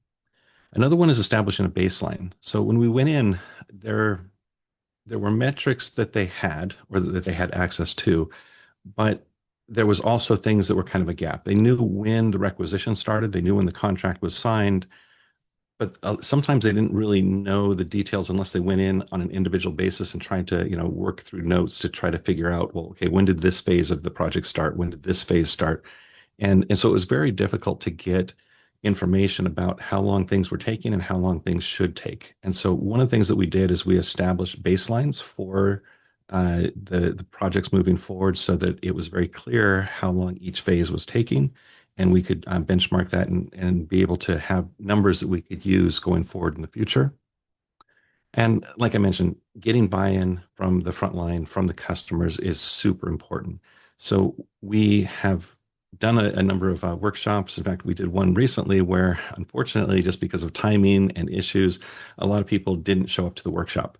S2: Another one is establishing a baseline. So when we went in, there were metrics that they had, or that they had access to, but there was also things that were kind of a gap. They knew when the requisition started. They knew when the contract was signed. but sometimes they didn't really know the details unless they went in on an individual basis and tried to, work through notes to try to figure out, well, okay, when did this phase of the project start? When did this phase start? And so it was very difficult to get information about how long things were taking and how long things should take. And so one of the things that we did is we established baselines for the projects moving forward so that it was very clear how long each phase was taking. And we could benchmark that and be able to have numbers that we could use going forward in the future. And like I mentioned, getting buy-in from the front line, from the customers is super important. So we have done a number of workshops. In fact, we did one recently where, unfortunately, just because of timing and issues, a lot of people didn't show up to the workshop.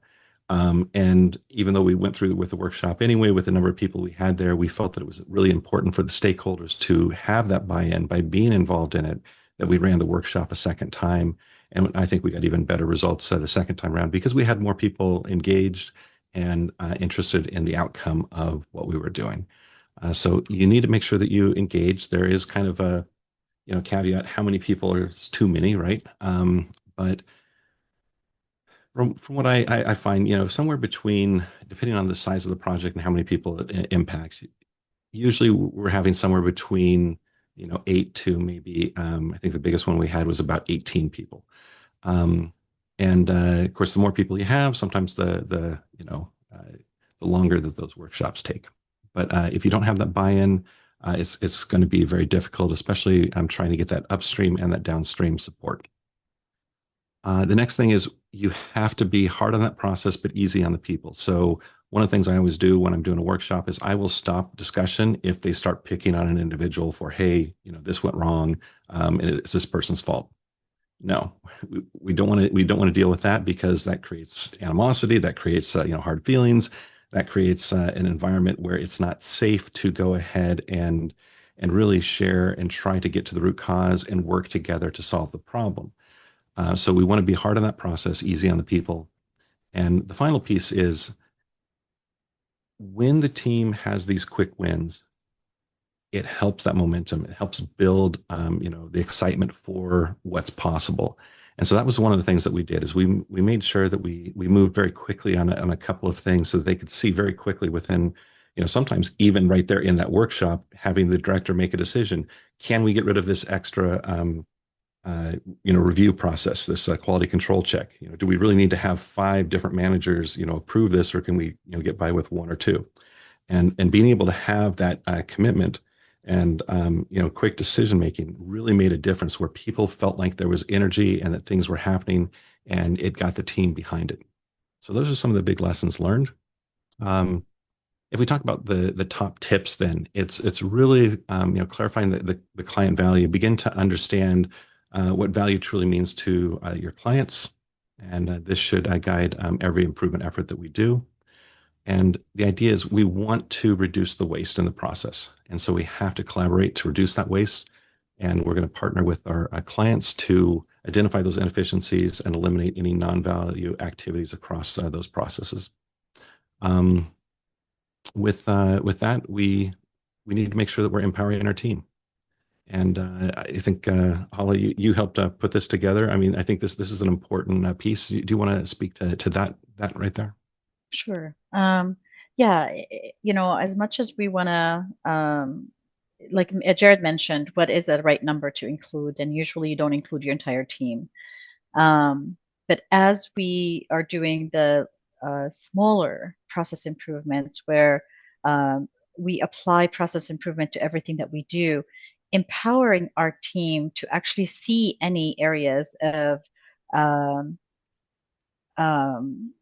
S2: And even though we went through with the workshop anyway, with the number of people we had there, we felt that it was really important for the stakeholders to have that buy-in by being involved in it, that we ran the workshop a second time. And I think we got even better results the second time around because we had more people engaged and interested in the outcome of what we were doing. So you need to make sure that you engage. There is kind of a caveat: how many people is too many, right? But from what I find, somewhere between, depending on the size of the project and how many people it impacts, usually we're having somewhere between 8 to maybe I think the biggest one we had was about 18 people. Um, and of course, the more people you have, sometimes the longer that those workshops take. But if you don't have that buy-in, it's going to be very difficult, especially trying to get that upstream and that downstream support. The next thing is you have to be hard on that process, but easy on the people. So one of the things I always do when I'm doing a workshop is I will stop discussion if they start picking on an individual for, hey, this went wrong, and it's this person's fault. No, we don't want to. We don't want to deal with that because that creates animosity. That creates hard feelings. That creates an environment where it's not safe to go ahead and really share and try to get to the root cause and work together to solve the problem. So we want to be hard on that process, easy on the people. And the final piece is when the team has these quick wins, it helps that momentum. It helps build, the excitement for what's possible. And so that was one of the things that we did is we made sure that we moved very quickly on a couple of things so that they could see very quickly within, sometimes even right there in that workshop, having the director make a decision. Can we get rid of this extra, review process, this quality control check? Do we really need to have 5 different managers, approve this, or can we, get by with 1 or 2? And being able to have that commitment and quick decision making really made a difference where people felt like there was energy and that things were happening, and it got the team behind it. So those are some of the big lessons learned. If we talk about the top tips, then it's really clarifying the client value. Begin to understand what value truly means to your clients, and this should guide every improvement effort that we do. And the idea is we want to reduce the waste in the process. And so we have to collaborate to reduce that waste. And we're going to partner with our clients to identify those inefficiencies and eliminate any non-value activities across those processes. With that, we need to make sure that we're empowering our team. And I think, Holly, you helped put this together. I mean, I think this is an important piece. Do you want to speak to that right there?
S3: Sure. Yeah, as much as we want to, like Jared mentioned, what is the right number to include? And usually you don't include your entire team. But as we are doing the smaller process improvements where we apply process improvement to everything that we do, empowering our team to actually see any areas of um, um,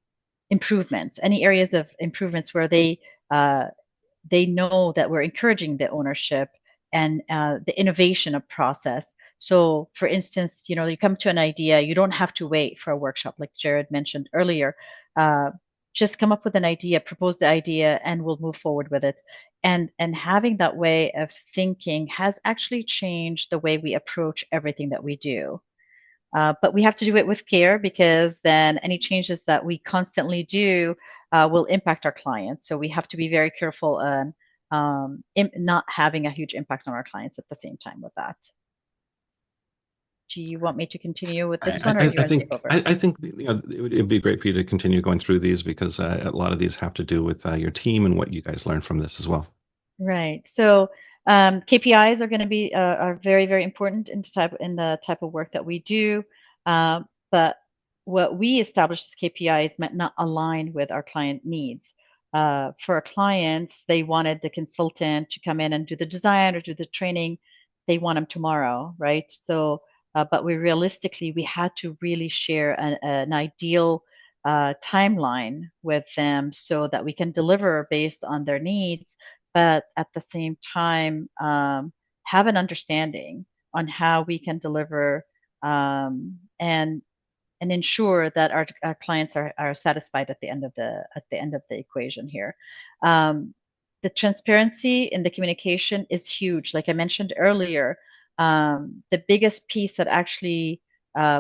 S3: improvements, any areas of improvements where they know that we're encouraging the ownership and the innovation of process. So, for instance, you come to an idea, you don't have to wait for a workshop, like Jared mentioned earlier. Just come up with an idea, propose the idea, and we'll move forward with it. And having that way of thinking has actually changed the way we approach everything that we do. But we have to do it with care because then any changes that we constantly do will impact our clients. So we have to be very careful on not having a huge impact on our clients at the same time with that. do you want me to continue with this
S2: I,
S3: one, or
S2: I,
S3: do you
S2: I
S3: want to take
S2: think
S3: over?
S2: I think it'd be great for you to continue going through these because a lot of these have to do with your team and what you guys learned from this as well.
S3: Right. So KPIs are going to be are very, very important in the type of work that we do. But what we established as KPIs might not align with our client needs. For our clients, they wanted the consultant to come in and do the design or do the training. They want them tomorrow, right? So, but we had to really share an ideal timeline with them so that we can deliver based on their needs, but at the same time have an understanding on how we can deliver and ensure that our clients are satisfied at the end of the equation here. The transparency in the communication is huge. Like I mentioned earlier, the biggest piece that actually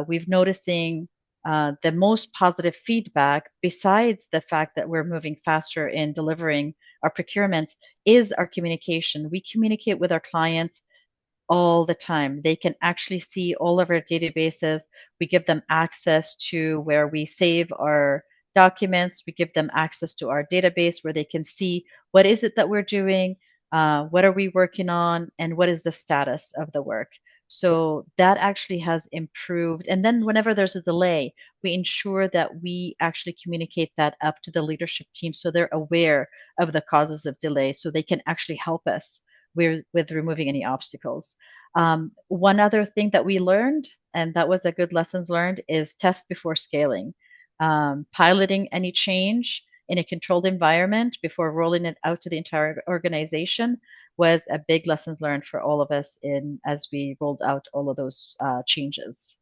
S3: we've noticing the most positive feedback, besides the fact that we're moving faster in delivering our procurements, is our communication. We communicate with our clients all the time. They can actually see all of our databases. We give them access to where we save our documents. We give them access to our database where they can see what is it that we're doing, what are we working on, and what is the status of the work. So that actually has improved. And then whenever there's a delay, we ensure that we actually communicate that up to the leadership team so they're aware of the causes of delay so they can actually help us with removing any obstacles. One other thing that we learned, and that was a good lessons learned, is test before scaling. Piloting any change in a controlled environment before rolling it out to the entire organization was a big lessons learned for all of us as we rolled out all of those changes.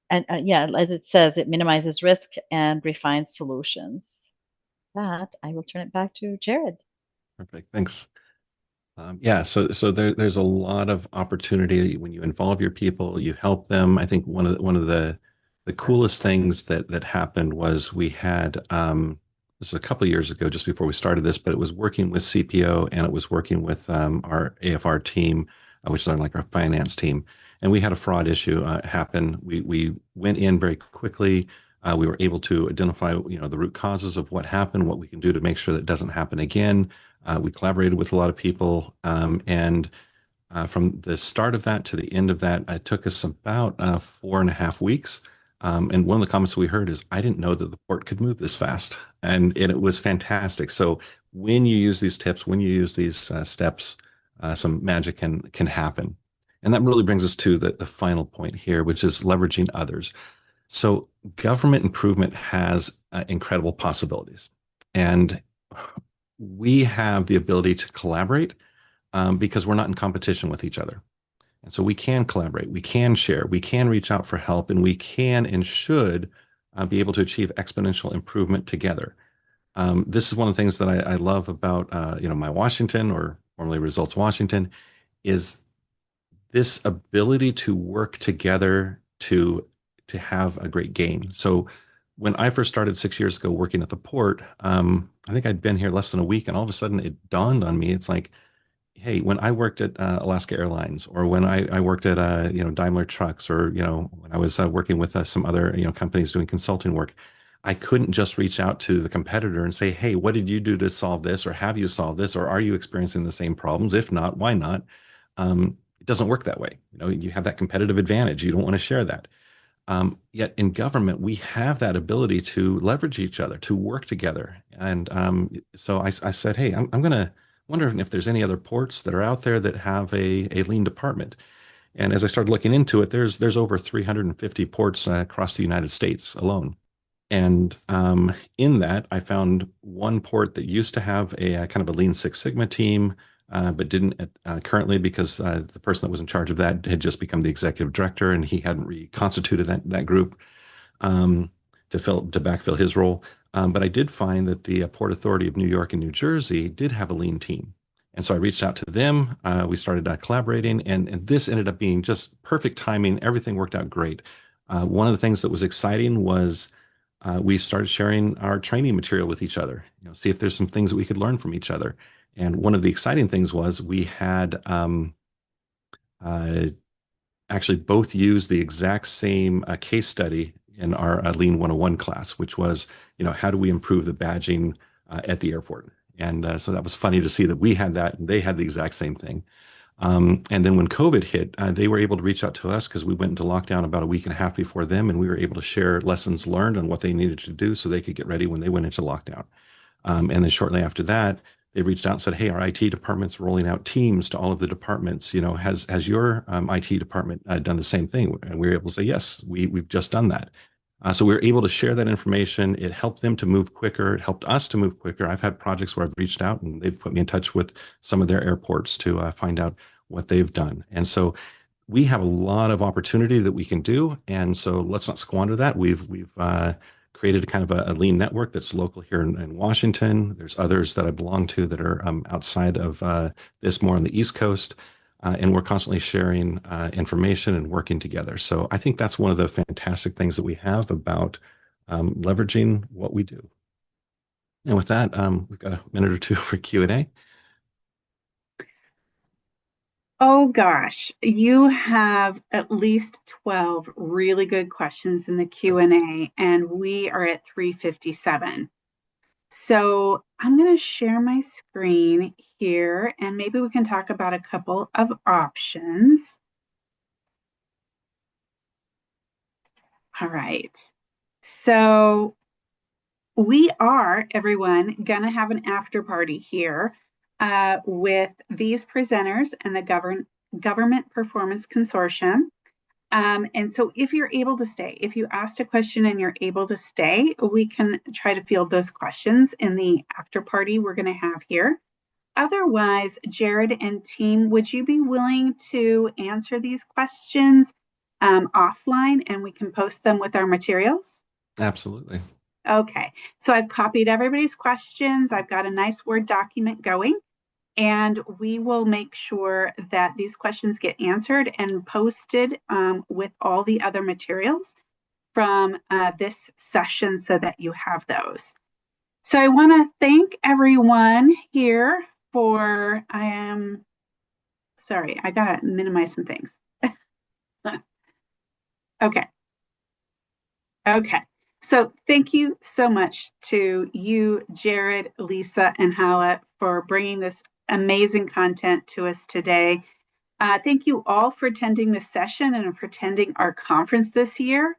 S3: And yeah, as it says, it minimizes risk and refines solutions. That I will turn it back to Jared.
S2: Perfect. Thanks. Yeah, so there's a lot of opportunity when you involve your people, you help them. I think one of the coolest things that happened was we had this is a couple of years ago, just before we started this, but it was working with CPO and it was working with our AFR team, which is our finance team, and we had a fraud issue happen. We went in very quickly. We were able to identify the root causes of what happened, what we can do to make sure that it doesn't happen again. We collaborated with a lot of people, and from the start of that to the end of that, it took us about 4.5 weeks. And one of the comments we heard is, "I didn't know that the port could move this fast," and it was fantastic. So when you use these tips, when you use these steps, some magic can happen. And that really brings us to the final point here, which is leveraging others. So government improvement has incredible possibilities, and we have the ability to collaborate because we're not in competition with each other. And so we can collaborate, we can share, we can reach out for help, and we can and should be able to achieve exponential improvement together. This is one of the things that I love about my Washington, or formerly Results Washington, is this ability to work together to have a great game. So when I first started 6 years ago working at the port, I think I'd been here less than a week, and all of a sudden it dawned on me. It's like, hey, when I worked at Alaska Airlines, or when I worked at Daimler Trucks, or when I was working with some other companies doing consulting work, I couldn't just reach out to the competitor and say, hey, what did you do to solve this, or have you solved this, or are you experiencing the same problems? If not, why not? It doesn't work that way. You have that competitive advantage. You don't want to share that. Yet in government, we have that ability to leverage each other, to work together. And so I said, hey, I'm going to wonder if there's any other ports that are out there that have a lean department. And as I started looking into it, there's over 350 ports across the United States alone. And in that, I found one port that used to have a kind of a Lean Six Sigma team, but didn't currently, because the person that was in charge of that had just become the executive director, and he hadn't reconstituted that group um, to backfill his role. But I did find that the Port Authority of New York and New Jersey did have a Lean team. And so I reached out to them. We started collaborating, and this ended up being just perfect timing. Everything worked out great. One of the things that was exciting was we started sharing our training material with each other, see if there's some things that we could learn from each other. And one of the exciting things was we had uh, actually both used the exact same case study in our Lean 101 class, which was, how do we improve the badging at the airport? And so that was funny to see that we had that and they had the exact same thing. And then when COVID hit, they were able to reach out to us because we went into lockdown about a week and a half before them, and we were able to share lessons learned on what they needed to do so they could get ready when they went into lockdown. And then shortly after that, they reached out and said, "Hey, our IT department's rolling out Teams to all of the departments. Has your IT department done the same thing?" And we were able to say, "Yes, we've just done that." So we were able to share that information. It helped them to move quicker. It helped us to move quicker. I've had projects where I've reached out and they've put me in touch with some of their airports to find out what they've done. And so we have a lot of opportunity that we can do. And so let's not squander that. We've created a kind of a lean network that's local here in Washington. There's others that I belong to that are outside of this, more on the East Coast. And we're constantly sharing information and working together. So I think that's one of the fantastic things that we have about leveraging what we do. And with that, we've got a minute or two for Q&A.
S1: Oh gosh, you have at least 12 really good questions in the Q&A, and we are at 3:57. So I'm going to share my screen here, and maybe we can talk about a couple of options. All right. So we are, everyone, going to have an after party here with these presenters and the Government Performance Consortium. And so if you're able to stay, if you asked a question and you're able to stay, we can try to field those questions in the after party we're going to have here. Otherwise, Jared and team, would you be willing to answer these questions offline and we can post them with our materials?
S2: Absolutely.
S1: Okay, so I've copied everybody's questions. I've got a nice Word document going, and we will make sure that these questions get answered and posted with all the other materials from this session so that you have those. So I want to thank everyone here for, sorry, I got to minimize some things. Okay. Okay. So thank you so much to you, Jared, Lisa, and Hala for bringing this amazing content to us today. Thank you all for attending this session and for attending our conference this year.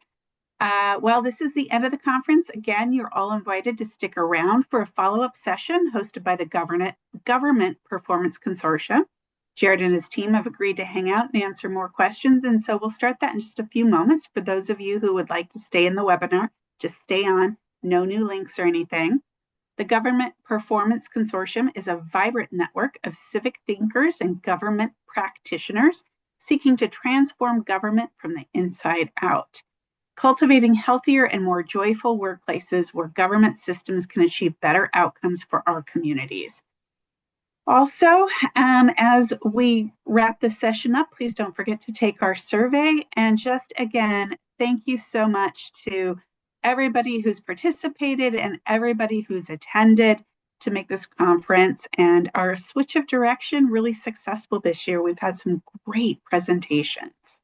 S1: Well, this is the end of the conference. Again, you're all invited to stick around for a follow-up session hosted by the Government Performance Consortium. Jared and his team have agreed to hang out and answer more questions, and so we'll start that in just a few moments. For those of you who would like to stay in the webinar, just stay on, no new links or anything. The Government Performance Consortium is a vibrant network of civic thinkers and government practitioners seeking to transform government from the inside out, cultivating healthier and more joyful workplaces where government systems can achieve better outcomes for our communities. Also, as we wrap this session up, please don't forget to take our survey. And just again, thank you so much to everybody who's participated and everybody who's attended to make this conference and our switch of direction really successful this year. We've had some great presentations.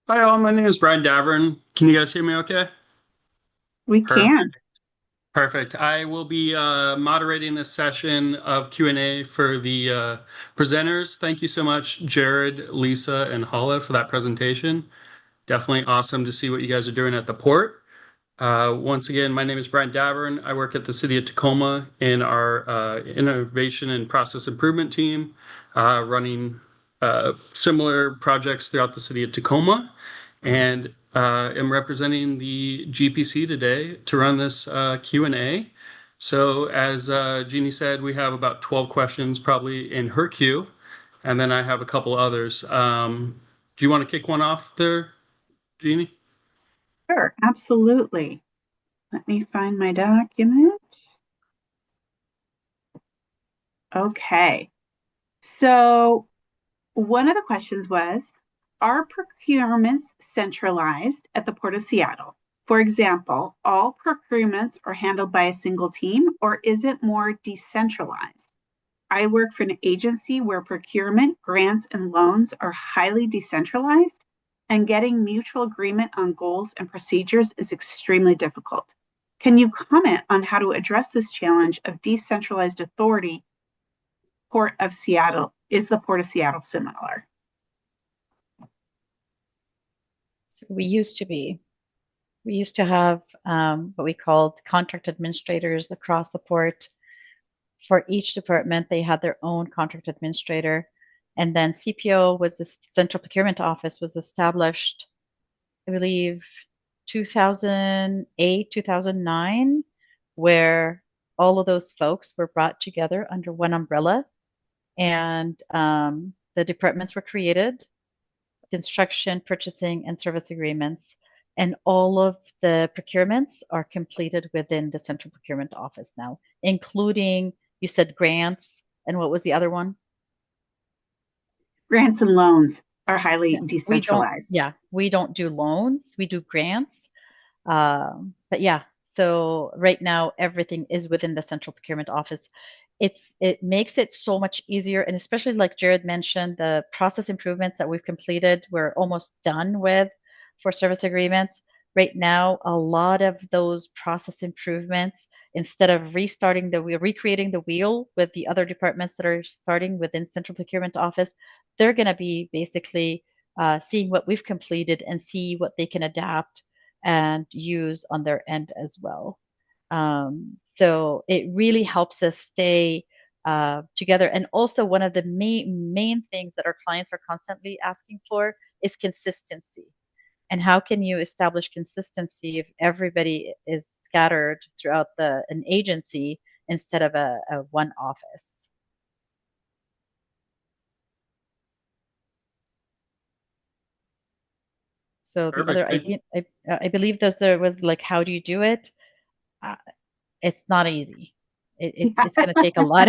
S5: Hi all, my name is Brian Davern. Can you guys hear me okay?
S1: We can.
S5: Perfect. I will be moderating this session of Q&A for the presenters. Thank you so much, Jared, Lisa, and Hala for that presentation. Definitely awesome to see what you guys are doing at the port. Once again, my name is Brian Davern. I work at the City of Tacoma in our Innovation and Process Improvement team, running similar projects throughout the City of Tacoma, and am representing the GPC today to run this Q&A. So as Jeannie said, we have about 12 questions probably in her queue, and then I have a couple others. Do you want to kick one off there, Jeannie?
S1: Sure, absolutely. Let me find my document. Okay. So one of the questions was, are procurements centralized at the Port of Seattle? For example, all procurements are handled by a single team, or is it more decentralized? I work for an agency where procurement, grants, and loans are highly decentralized, and getting mutual agreement on goals and procedures is extremely difficult. Can you comment on how to address this challenge of decentralized authority? Port of Seattle, is the Port of Seattle similar?
S3: So we used to have what we called contract administrators across the port. For each department, they had their own contract administrator. And then CPO was the Central Procurement Office was established, I believe, 2008, 2009, where all of those folks were brought together under one umbrella. And the departments were created, construction, purchasing, and service agreements. And all of the procurements are completed within the Central Procurement Office now, including, you said grants, and what was the other one?
S1: Grants and loans are highly
S3: Yeah,
S1: decentralized.
S3: we don't do loans, we do grants. But yeah, so right now everything is within the Central Procurement Office. It makes it so much easier, and especially like Jared mentioned, the process improvements that we've completed, we're almost done with for service agreements. Right now, a lot of those process improvements, instead of restarting the wheel, recreating the wheel with the other departments that are starting within Central Procurement Office, they're going to be basically seeing what we've completed and see what they can adapt and use on their end as well. So it really helps us stay together. And also, one of the main things that our clients are constantly asking for is consistency. And how can you establish consistency if everybody is scattered throughout an agency instead of a one office? So the other
S5: Perfect.
S3: idea, I believe there was like, how do you do it? Uh, it's not easy. It's going to take a lot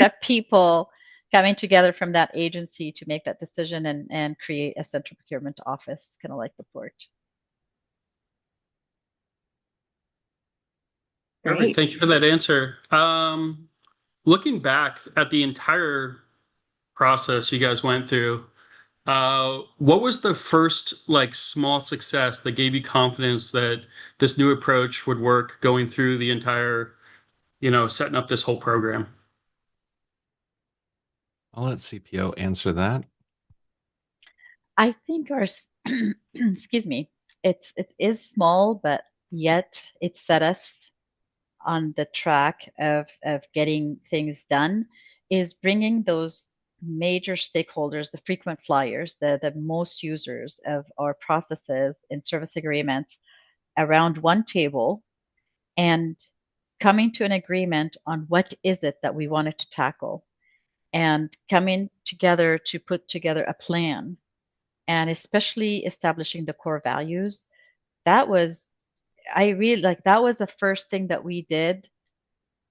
S3: of people coming together from that agency to make that decision and create a central procurement office, kind of like the port.
S5: Perfect.
S1: Great.
S5: Thank you for that answer. Looking back at the entire process you guys went through, what was the first like small success that gave you confidence that this new approach would work going through the entire, setting up this whole program?
S2: I'll let CPO answer that.
S3: I think our, excuse me, it is small, but yet it set us on the track of getting things done, is bringing those major stakeholders, the frequent flyers, the most users of our processes and service agreements around one table and coming to an agreement on what is it that we wanted to tackle and coming together to put together a plan and especially establishing the core values. That was, I really like, that was the first thing that we did.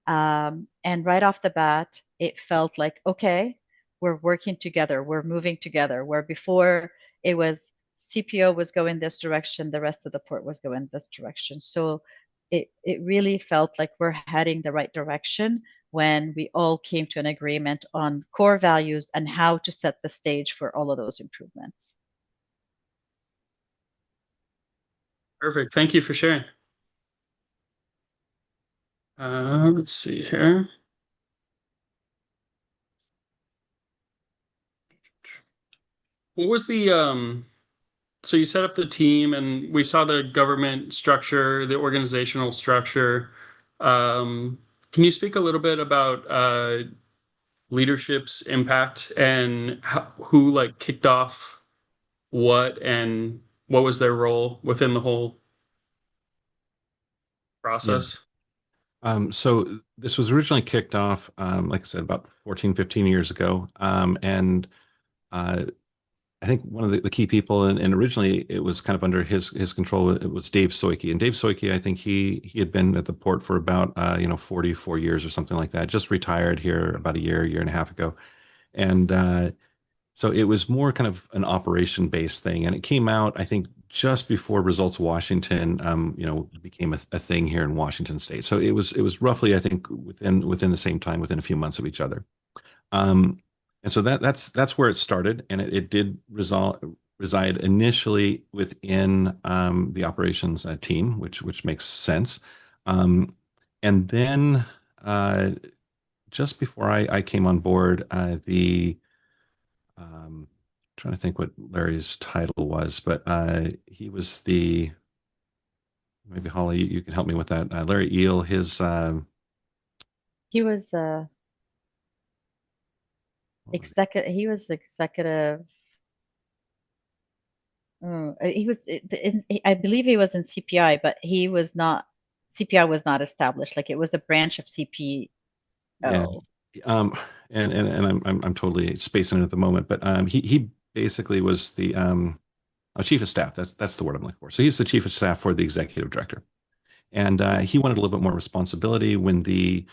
S3: And right off the bat, it felt like, okay, we're working together, we're moving together. Where before it was CPO was going this direction, the rest of the port was going this direction. So it really felt like we're heading the right direction when we all came to an agreement on core values and how to set the stage for all of those improvements.
S5: Perfect. Thank you for sharing. Let's see here. What was so you set up the team and we saw the government structure, the organizational structure. Can you speak a little bit about leadership's impact and who like kicked off what and what was their role within the whole process?
S2: So this was originally kicked off, like I said, about 14, 15 years ago. And I think one of the key people, and originally it was kind of under his control. It was Dave Soike, and Dave Soike, I think he had been at the port for about 44 years or something like that. Just retired here about a year and a half ago, and so it was more kind of an operation based thing, and it came out I think just before Results Washington, became a thing here in Washington State. So it was roughly I think within the same time, within a few months of each other. Um, and so that's where it started, and it did reside initially within the operations team, which makes sense. Um, and then just before I came on board, the trying to think what Larry's title was, but he was the maybe Holly, you can help me with that. Larry Eel, his
S3: He was
S2: what was it?
S3: executive. He was executive. He was. I believe he was in CPI, but he was not. CPI was not established. Like it was a branch of
S2: Yeah.
S3: CPO.
S2: Um, and I'm totally spacing it at the moment, but he basically was the chief of staff. That's the word I'm looking for. So he's the chief of staff for the executive director, and he wanted a little bit more responsibility when the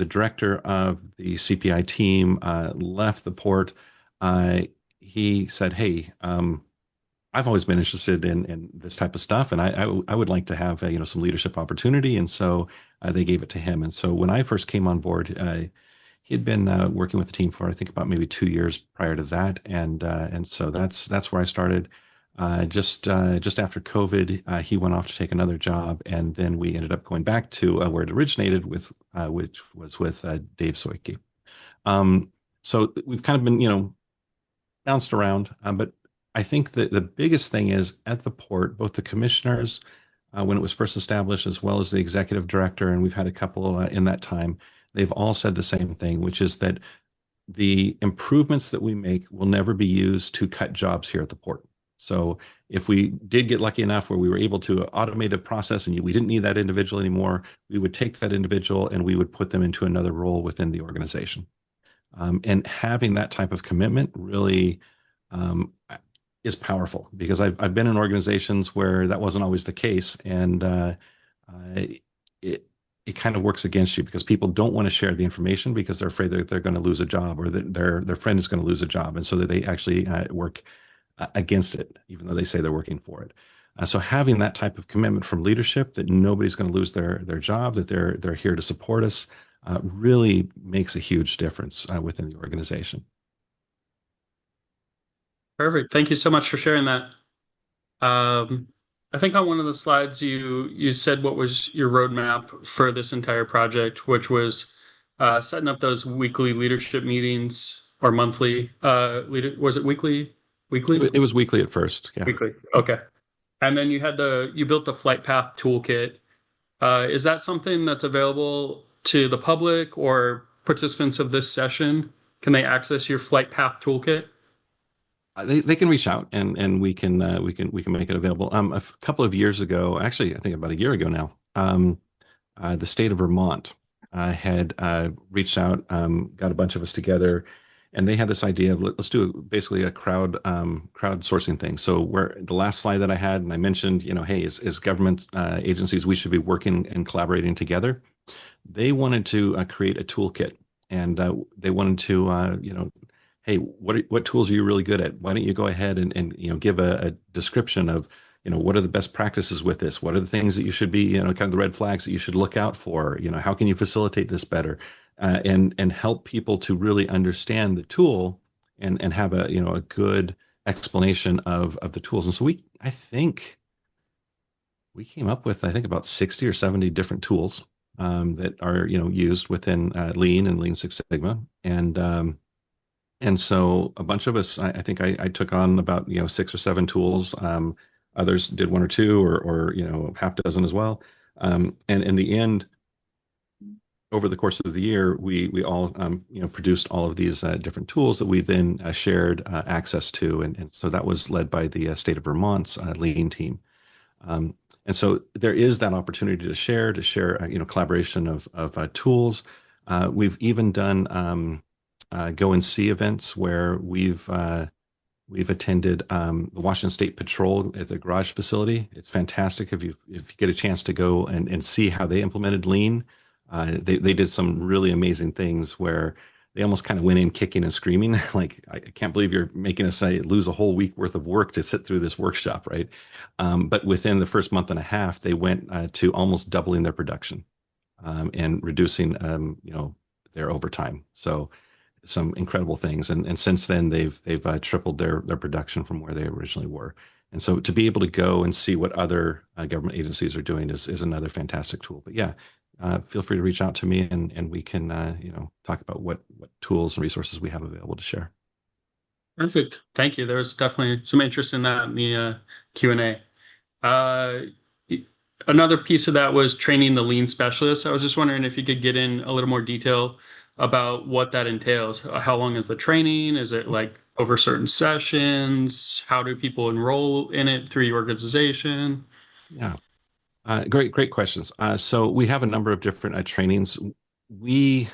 S2: director of the CPI team left the port. Uh, he said, "Hey, I've always been interested in this type of stuff, and I would like to have some leadership opportunity." And so they gave it to him. And so when I first came on board, he had been working with the team for I think about maybe 2 years prior to that, and so that's where I started. Just after COVID, he went off to take another job, and then we ended up going back to where it originated with, which was with Dave Soike. Um, so we've kind of been bounced around, but I think that the biggest thing is at the port, both the commissioners, when it was first established, as well as the executive director, and we've had a couple in that time, they've all said the same thing, which is that the improvements that we make will never be used to cut jobs here at the port. So if we did get lucky enough where we were able to automate a process and we didn't need that individual anymore, we would take that individual and we would put them into another role within the organization. And having that type of commitment really um, is powerful because I've been in organizations where that wasn't always the case, and it it kind of works against you because people don't want to share the information because they're afraid that they're going to lose a job or that their friend is going to lose a job, and so that they actually work against it, even though they say they're working for it. So having that type of commitment from leadership that nobody's going to lose their job, that they're here to support us, really makes a huge difference within the organization.
S5: Perfect. Thank you so much for sharing that. I think on one of the slides you said what was your roadmap for this entire project, which was setting up those weekly leadership meetings or monthly. Was it weekly? Weekly?
S2: It was weekly at first. Yeah.
S5: Weekly. Okay. And then you built the flight path toolkit. Is that something that's available to the public or participants of this session? Can they access your flight path toolkit?
S2: They can reach out and we can make it available. A couple of years ago, actually, I think about a year ago now, the state of Vermont had reached out, got a bunch of us together, and they had this idea of let's do basically a crowdsourcing thing. So where the last slide that I had, and I mentioned, hey, as government agencies, we should be working and collaborating together. They wanted to create a toolkit, and they wanted to, hey, what tools are you really good at? Why don't you go ahead and give a description of what are the best practices with this? What are the things that you should be, kind of the red flags that you should look out for? How can you facilitate this better, and help people to really understand the tool and have a good explanation of the tools. And so I think we came up with, I think, about 60 or 70 different tools that are used within Lean and Lean Six Sigma, and so a bunch of us, I think I took on about, 6 or 7 tools. Others did 1 or 2 or half dozen as well. And in the end, over the course of the year, we all, produced all of these different tools that we then shared access to. And so that was led by the state of Vermont's Lean team. And so there is that opportunity to share, collaboration of tools. We've even done go and see events where we've We've attended the Washington State Patrol at the garage facility. It's fantastic if you get a chance to go and see how they implemented lean. They did some really amazing things where they almost kind of went in kicking and screaming. Like, I can't believe you're making us lose a whole week worth of work to sit through this workshop, right? But within the first month and a half, they went to almost doubling their production and reducing, their overtime. So some incredible things. And since then, they've tripled their production from where they originally were. And so to be able to go and see what other government agencies are doing is another fantastic tool. But yeah, feel free to reach out to me and we can talk about what tools and resources we have available to share.
S5: Perfect. Thank you. There's definitely some interest in that in the Q&A. Another piece of that was training the lean specialists. I was just wondering if you could get in a little more detail about what that entails. How long is the training? Is it like over certain sessions? How do people enroll in it through your organization?
S2: Yeah, great questions. So we have a number of different trainings. We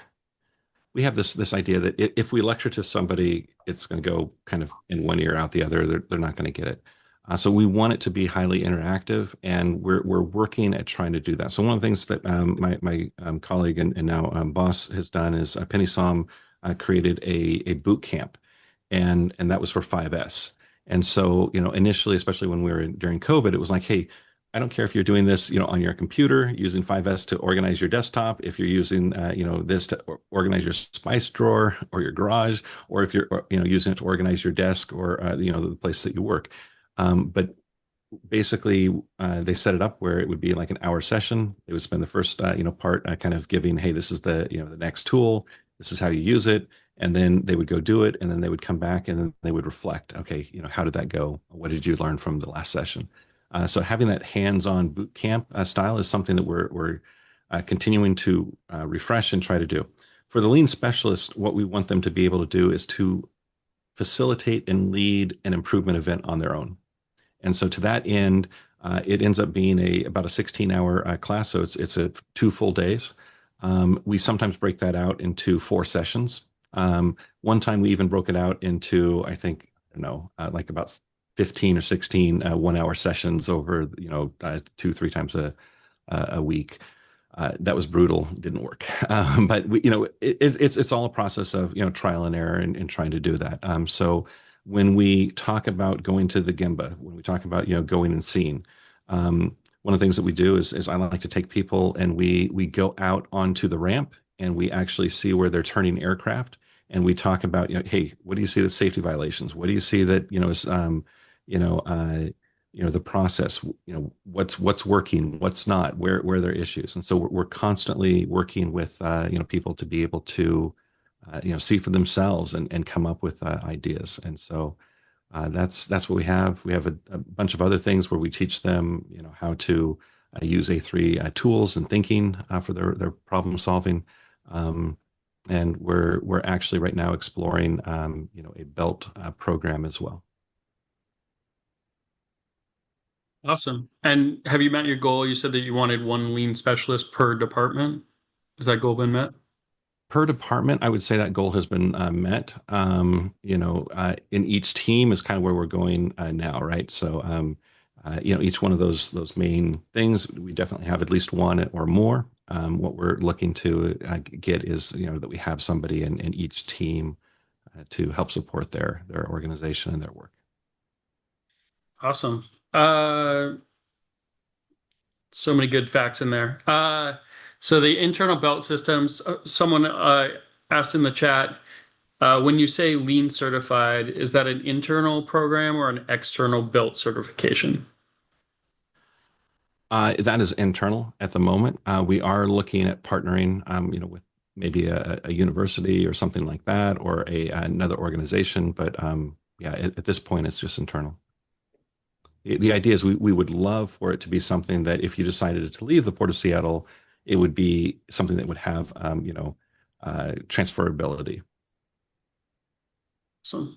S2: we have this idea that if we lecture to somebody, it's going to go kind of in one ear out the other. They're not going to get it. So we want it to be highly interactive, and we're working at trying to do that. So one of the things that my colleague and now boss has done is Penny Som created a boot camp, and that was for 5S. And so, initially, especially when we were during COVID, it was like, hey, I don't care if you're doing this, on your computer using 5S to organize your desktop, if you're using, this to organize your spice drawer or your garage, or if you're, using it to organize your desk or, the place that you work. But basically, they set it up where it would be like an hour session. They would spend the first, part kind of giving, hey, this is the next tool. This is how you use it. And then they would go do it. And then they would come back and then they would reflect, okay, how did that go? What did you learn from the last session? So having that hands-on boot camp style is something that we're continuing to refresh and try to do. For the lean specialist, what we want them to be able to do is to facilitate and lead an improvement event on their own. And so to that end, it ends up being about a 16-hour class. So it's a 2 full days. We sometimes break that out into 4 sessions. One time we even broke it out into, I think, I don't know, like about 15 or 16 1-hour sessions over, 2-3 times a week. That was brutal. Didn't work. But it's all a process of, trial and error and trying to do that. So when we talk about going to the Gemba, when we talk about, going and seeing, one of the things that we do is I like to take people and we go out onto the ramp and we actually see where they're turning aircraft. And we talk about, hey, what do you see that's safety violations? What do you see that, is, the process, what's working, what's not, where there are issues. And so we're constantly working with, people to be able to, see for themselves and come up with ideas. And so that's what we have. We have a bunch of other things where we teach them, how to use A3 tools and thinking for their problem solving. And we're actually right now exploring, a belt program as well.
S5: Awesome. And have you met your goal? You said that you wanted one lean specialist per department. Has that goal been met?
S2: Per department, I would say that goal has been met. In each team is kind of where we're going now, right? So, each one of those main things, we definitely have at least one or more. What we're looking to get is, that we have somebody in each team to help support their organization and their work.
S5: Awesome. So many good facts in there. So the internal belt systems, someone asked in the chat, when you say lean certified, is that an internal program or an external belt certification?
S2: That is internal at the moment. We are looking at partnering, with maybe a university or something like that, or another organization. But yeah, at this point, it's just internal. The idea is we would love for it to be something that if you decided to leave the Port of Seattle, it would be something that would have, transferability.
S5: So,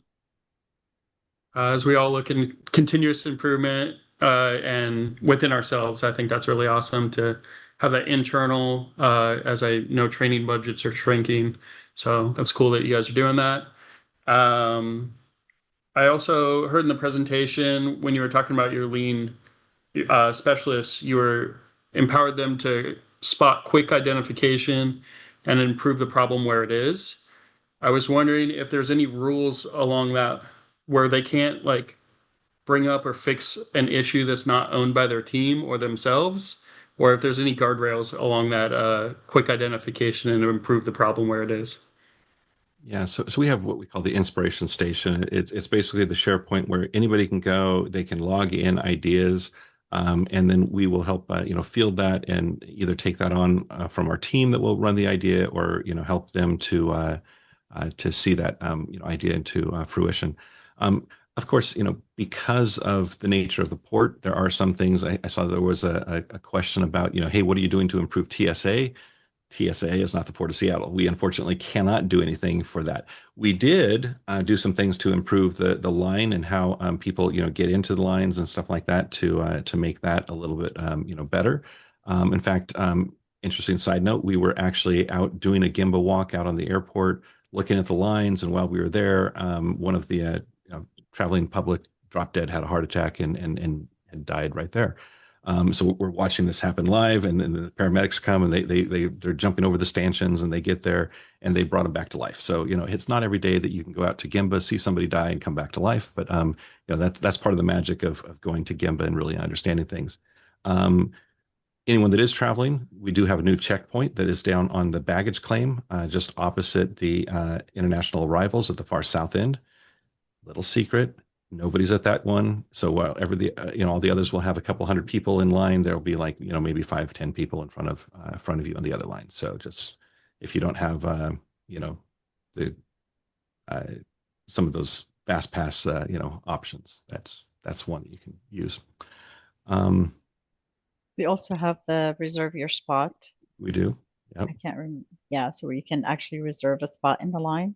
S5: as we all look in continuous improvement and within ourselves, I think that's really awesome to have that internal, as I know training budgets are shrinking. So that's cool that you guys are doing that. I also heard in the presentation when you were talking about your lean specialists, you were empowered them to spot quick identification and improve the problem where it is. I was wondering if there's any rules along that where they can't like bring up or fix an issue that's not owned by their team or themselves, or if there's any guardrails along that quick identification and improve the problem where it is.
S2: Yeah, so we have what we call the inspiration station. It's basically the SharePoint where anybody can go, they can log in ideas, and then we will help field that and either take that on from our team that will run the idea, or help them to see that idea into fruition. Of course, because of the nature of the port, there are some things. I saw there was a question about, hey, what are you doing to improve TSA? TSA is not the Port of Seattle. We unfortunately cannot do anything for that. We did do some things to improve the line and how people get into the lines and stuff like that to make that a little bit better. In fact, interesting side note, we were actually out doing a Gemba walk out on the airport, looking at the lines, and while we were there, one of the traveling public dropped dead, had a heart attack, and had died right there. So we're watching this happen live, and the paramedics come and they're jumping over the stanchions, and they get there and they brought him back to life. So it's not every day that you can go out to Gemba, see somebody die, and come back to life. But that's part of the magic of going to Gemba and really understanding things. Anyone that is traveling, we do have a new checkpoint that is down on the baggage claim, just opposite the international arrivals at the far south end. Little secret, nobody's at that one. So wherever all the others will have a couple hundred people in line, there'll be like maybe 5, 10 people in front of you on the other line. So just if you don't have the uh, some of those fast pass options, that's one that you can use.
S3: We also have the reserve your spot.
S2: We do. Yep.
S3: I can't remember. Yeah, so where you can actually reserve a spot in the line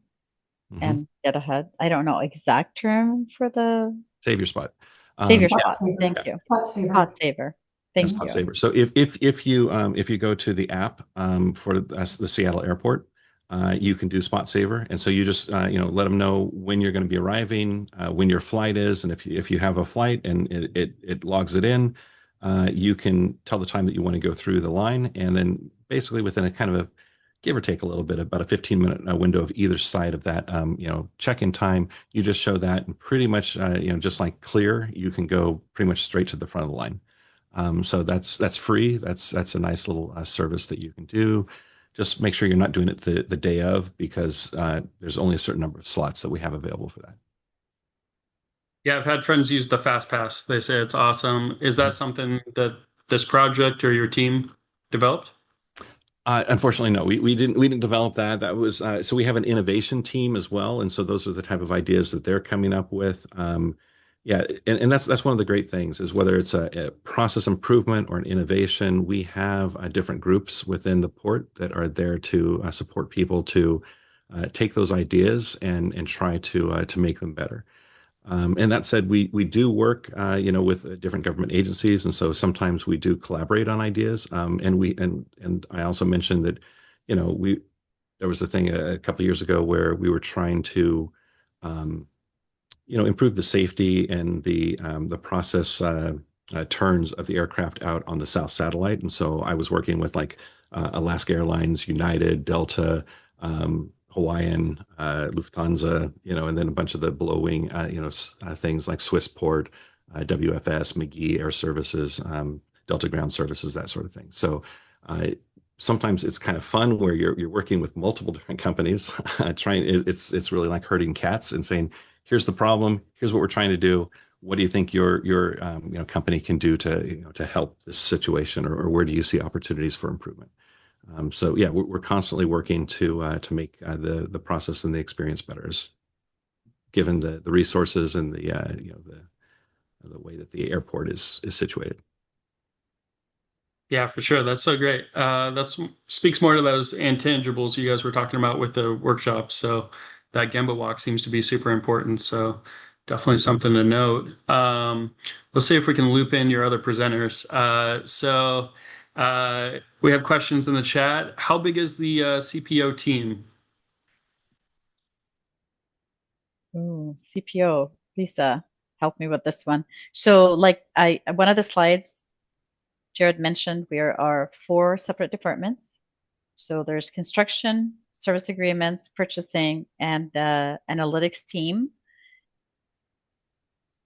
S2: Mm-hmm.
S3: and get ahead. I don't know exact term for the
S2: Save your spot.
S3: save your
S4: Spot
S3: spot.
S4: saver.
S3: Thank you.
S4: Spot saver.
S3: Spot saver.
S2: Yes,
S3: Thank
S2: Spot
S3: you.
S2: Saver. So if you go to the app for the Seattle Airport, you can do Spot Saver, and so you just let them know when you're going to be arriving, when your flight is, and if you have a flight and it logs it in, you can tell the time that you want to go through the line, and then basically within a kind of a give or take a little bit, about a 15-minute window of either side of that, check-in time, you just show that, and pretty much, just like Clear, you can go pretty much straight to the front of the line. So that's free. That's a nice little service that you can do. Just make sure you're not doing it the day of, because there's only a certain number of slots that we have available for that.
S5: Yeah, I've had friends use the Fast Pass. They say it's awesome. Is that something that this project or your team developed?
S2: Unfortunately, no. We didn't develop that. That was so we have an innovation team as well, and so those are the type of ideas that they're coming up with. Yeah, and that's one of the great things is whether it's a process improvement or an innovation, we have different groups within the port that are there to support people to take those ideas and try to make them better. And that said, we do work, with different government agencies, and so sometimes we do collaborate on ideas. And I also mentioned that, there was a thing a couple of years ago where we were trying to, improve the safety and the process turns of the aircraft out on the South Satellite. And so I was working with like Alaska Airlines, United, Delta, Hawaiian, Lufthansa, and then a bunch of the below wing, things like Swissport, WFS, McGee Air Services, Delta Ground Services, that sort of thing. So sometimes it's kind of fun where you're working with multiple different companies, it's really like herding cats and saying, here's the problem, here's what we're trying to do. What do you think your company can do to help this situation, or where do you see opportunities for improvement? So yeah, we're constantly working to make the process and the experience better, given the resources and the way that the airport is situated.
S5: Yeah, for sure. That's so great. That speaks more to those intangibles you guys were talking about with the workshops. So that Gemba walk seems to be super important. So definitely something to note. Let's see if we can loop in your other presenters. We have questions in the chat. How big is the CPO team?
S3: Ooh, CPO. Lisa, help me with this one. So like one of the slides Jared mentioned, there are 4 separate departments. So there's construction, service agreements, purchasing, and the analytics team.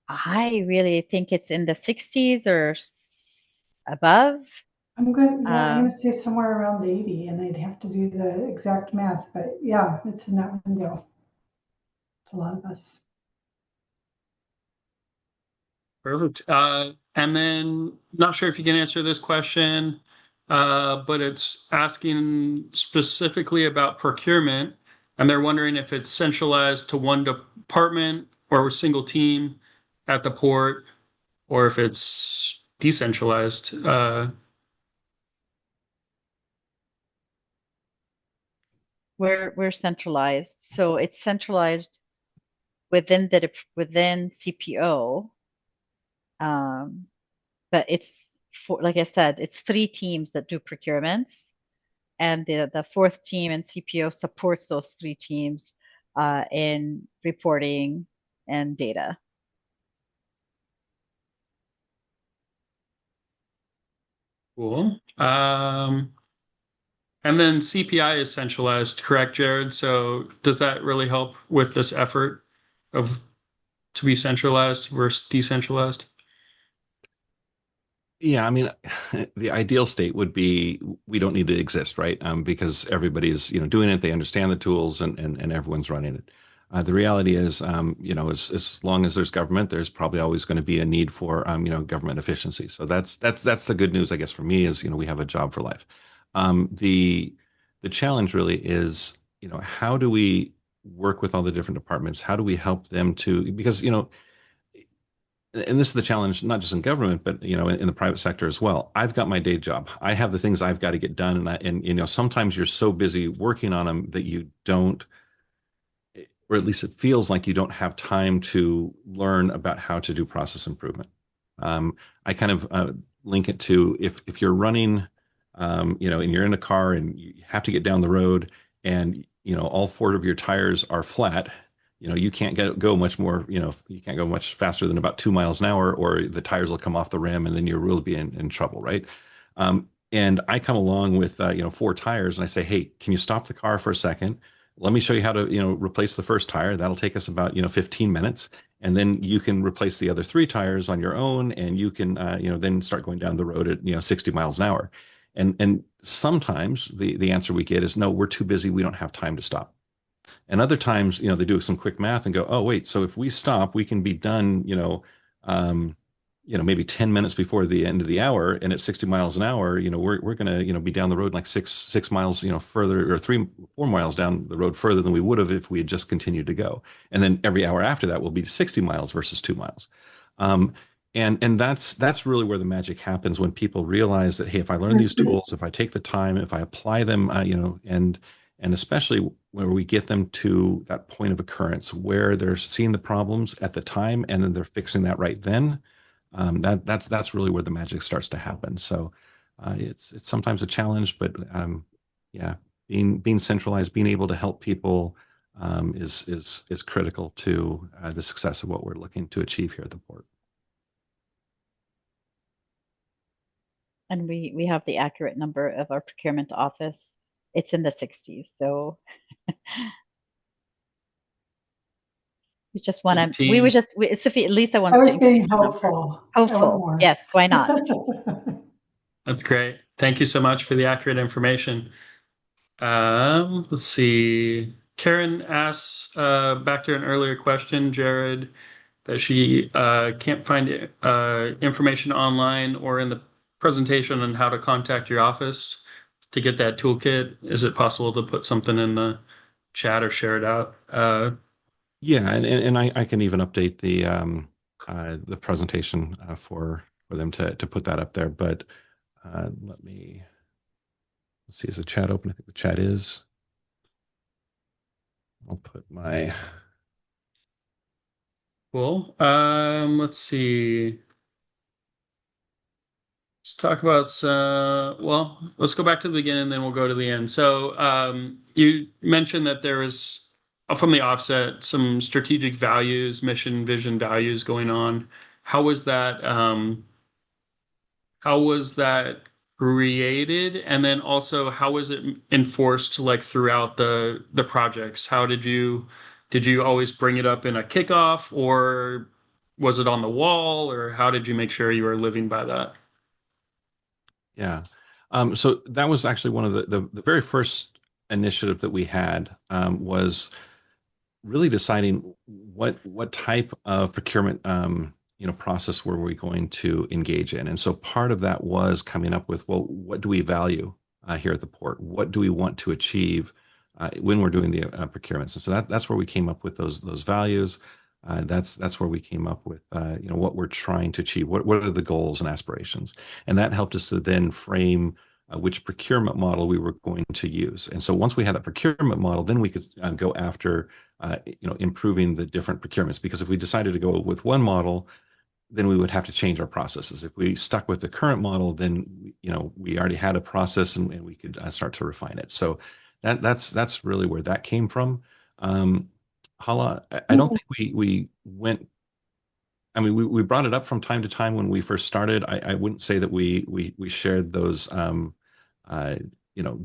S3: I really think it's in the 60s or above.
S4: I'm going to say somewhere around 80, and I'd have to do the exact math, but yeah, it's in that window. It's a lot of us.
S5: Perfect. And then, not sure if you can answer this question, but it's asking specifically about procurement, and they're wondering if it's centralized to one department or a single team at the port, or if it's decentralized.
S3: We're centralized, so it's centralized within CPO. But it's like I said, it's 3 teams that do procurements, and the 4th team in CPO supports those 3 teams in reporting and data.
S5: Cool. And then CPI is centralized, correct, Jared? So does that really help with this effort of to be centralized versus decentralized?
S2: Yeah, I mean, the ideal state would be we don't need to exist, right? Because everybody's, doing it, they understand the tools, and everyone's running it. The reality is, as long as there's government, there's probably always going to be a need for, government efficiency. So that's the good news, I guess, for me is, we have a job for life. The challenge really is, how do we work with all the different departments? How do we help them to, because, and this is the challenge, not just in government, but in the private sector as well. I've got my day job. I have the things I've got to get done, and sometimes you're so busy working on them that you don't, or at least it feels like you don't have time to learn about how to do process improvement. I kind of link it to if you're running, and you're in a car and you have to get down the road, and all 4 of your tires are flat. You can't go much more, you can't go much faster than about 2 miles an hour, or the tires will come off the rim and then you'll really be in trouble, right? And I come along with, 4 tires and I say, hey, can you stop the car for a second? Let me show you how to, replace the first tire. That'll take us about, 15 minutes. And then you can replace the other 3 tires on your own, and you can, then start going down the road at, 60 miles an hour. And sometimes the answer we get is, no, we're too busy. We don't have time to stop. And other times, they do some quick math and go, oh, wait, so if we stop, we can be done, maybe 10 minutes before the end of the hour. And at 60 miles an hour, we're going to, be down the road like six miles, further, or 4 miles down the road further than we would have if we had just continued to go. And then every hour after that will be 60 miles versus 2 miles. And that's really where the magic happens, when people realize that, hey, if I learn these tools, if I take the time, if I apply them, and especially where we get them to that point of occurrence where they're seeing the problems at the time and then they're fixing that right then, that's really where the magic starts to happen. So it's sometimes a challenge, but yeah, being centralized, being able to help people is critical to the success of what we're looking to achieve here at the port.
S3: And we have the accurate number of our procurement office. It's in the 60s. So Sophie, Lisa wants to increase the number.
S4: Hopeful.
S3: Hopeful. Yes, why not?
S5: That's great. Thank you so much for the accurate information. Let's see. Karen asks, back to an earlier question, Jared, that she can't find information online or in the presentation on how to contact your office to get that toolkit. Is it possible to put something in the chat or share it out?
S2: Yeah, and I can even update the presentation for them to put that up there. But let's see, is the chat open? I think the chat is. I'll put my.
S5: Cool. Let's see. Let's talk about, let's go back to the beginning, then we'll go to the end. So you mentioned that there is from the offset, some strategic values, mission, vision, values going on. How was that? How was that created? And then also, how was it enforced like throughout the projects? How did you always bring it up in a kickoff, or was it on the wall, or how did you make sure you were living by that?
S2: Yeah. So that was actually one of the very first initiative that we had, was really deciding what type of procurement process were we going to engage in. And so part of that was coming up with, well, what do we value here at the port? What do we want to achieve when we're doing the procurements? And so that's where we came up with those values. That's where we came up with what we're trying to achieve. What are the goals and aspirations? And that helped us to then frame which procurement model we were going to use. And so once we had that procurement model, then we could go after improving the different procurements. Because if we decided to go with one model, then we would have to change our processes. If we stuck with the current model, then we already had a process, and we could start to refine it. So that's really where that came from. Um, Hala, I don't think we went. I mean, we brought it up from time to time when we first started. I wouldn't say that we shared those uh,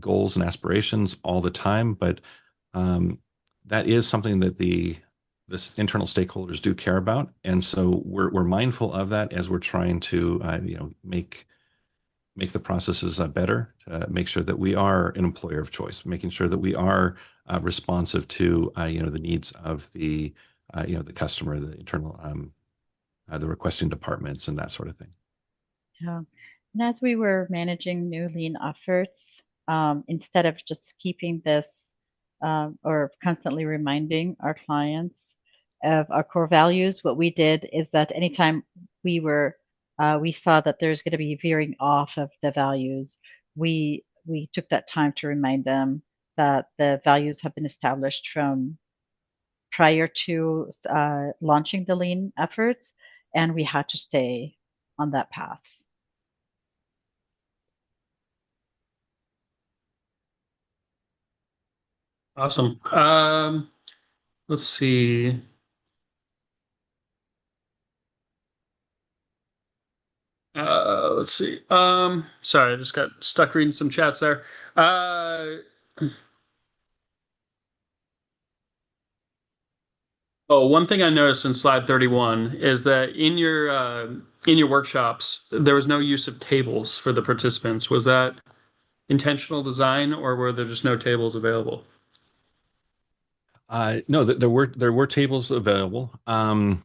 S2: goals and aspirations all the time, but um, that is something that this internal stakeholders do care about, and so we're mindful of that as we're trying to make the processes better, make sure that we are an employer of choice, making sure that we are responsive to the needs of the customer, the internal the requesting departments, and that sort of thing.
S3: Yeah. And as we were managing new lean efforts, instead of just keeping this or constantly reminding our clients of our core values, what we did is that anytime we saw that there's going to be veering off of the values, we took that time to remind them that the values have been established from prior to launching the lean efforts, and we had to stay on that path.
S5: Awesome. Let's see. Let's see. Sorry, I just got stuck reading some chats there. Oh, one thing I noticed in slide 31 is that in your workshops, there was no use of tables for the participants. Was that intentional design, or were there just no tables available?
S2: No, there were tables available, and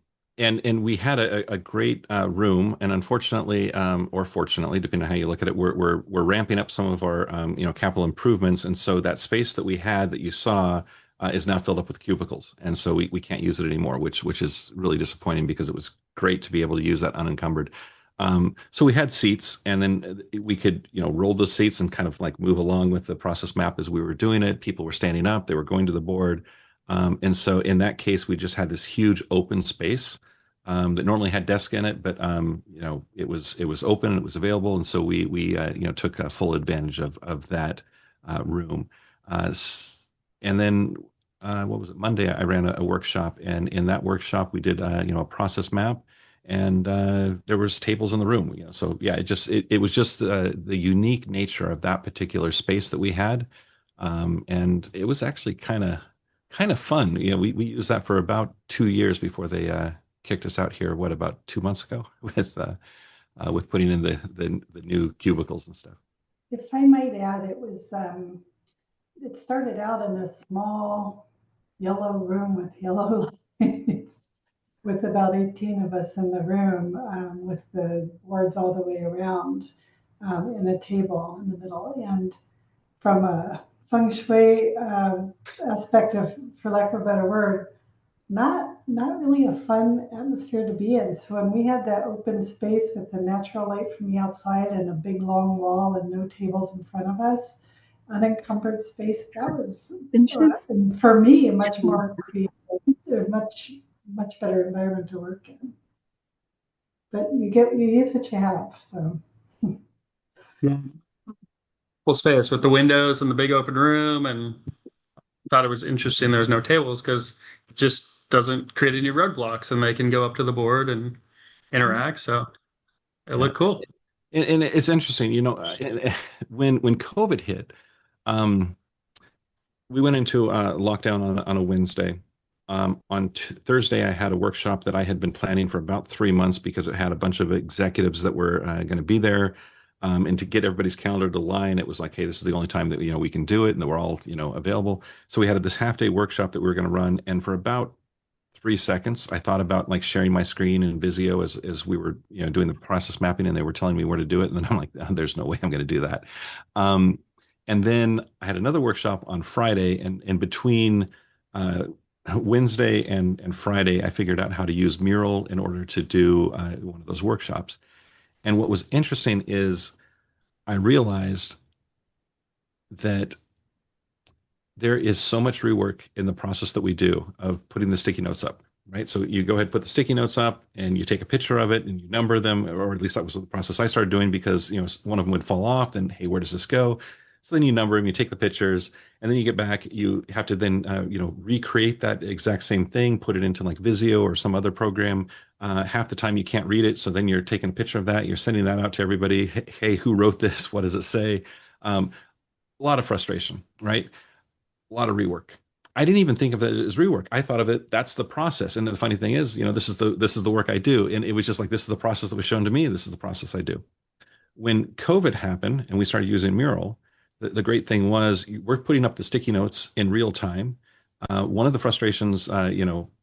S2: we had a great room. And unfortunately, or fortunately, depending on how you look at it, we're ramping up some of our capital improvements, and so that space that we had that you saw is now filled up with cubicles, and so we can't use it anymore, which is really disappointing because it was great to be able to use that unencumbered. So we had seats, and then we could roll the seats and kind of like move along with the process map as we were doing it. People were standing up, they were going to the board. And so in that case, we just had this huge open space that normally had desk in it, but it was open and it was available, and so we took full advantage of that room. And then what was it? Monday, I ran a workshop, and in that workshop, we did a process map, and there was tables in the room. So yeah, it was just the unique nature of that particular space that we had, and it was actually kind of fun. We used that for about 2 years before they kicked us out here. What, about 2 months ago with putting in the new cubicles and stuff.
S4: If I might add, it started out in a small yellow room with yellow lights, with about 18 of us in the room, with the boards all the way around, and a table in the middle. And from a feng shui aspect of, for lack of a better word, not really a fun atmosphere to be in. So when we had that open space with the natural light from the outside and a big long wall and no tables in front of us, unencumbered space, that was for me a much more creative, a much better environment to work in. But you use what you have. So
S5: Yeah. Full space with the windows and the big open room and thought it was interesting there's no tables because it just doesn't create any roadblocks and they can go up to the board and interact. So it
S2: Yeah.
S5: looked cool.
S2: And it's interesting, when COVID hit, um, we went into lockdown on a Wednesday. On Thursday, I had a workshop that I had been planning for about 3 months because it had a bunch of executives that were going to be there. And to get everybody's calendar to line, it was like, hey, this is the only time that we can do it, and that we're all available. So we had this half day workshop that we were going to run, and for about 3 seconds, I thought about like sharing my screen in Visio as we were doing the process mapping, and they were telling me where to do it, and then I'm like, oh, there's no way I'm going to do that. Um, and then I had another workshop on Friday, and in between uh, Wednesday and Friday, I figured out how to use Mural in order to do one of those workshops. And what was interesting is I realized that there is so much rework in the process that we do of putting the sticky notes up, right? So you go ahead, put the sticky notes up, and you take a picture of it, and you number them, or at least that was the process I started doing, because one of them would fall off, and hey, where does this go? So then you number them, you take the pictures, and then you get back. You have to then recreate that exact same thing, put it into like Visio or some other program. Half the time you can't read it, so then you're taking a picture of that, you're sending that out to everybody. Hey, who wrote this? What does it say? A lot of frustration, right? A lot of rework. I didn't even think of it as rework. I thought of it, that's the process. And the funny thing is, this is the work I do. And it was just like, this is the process that was shown to me. This is the process I do. When COVID happened and we started using Mural, the great thing was we're putting up the sticky notes in real time. One of the frustrations,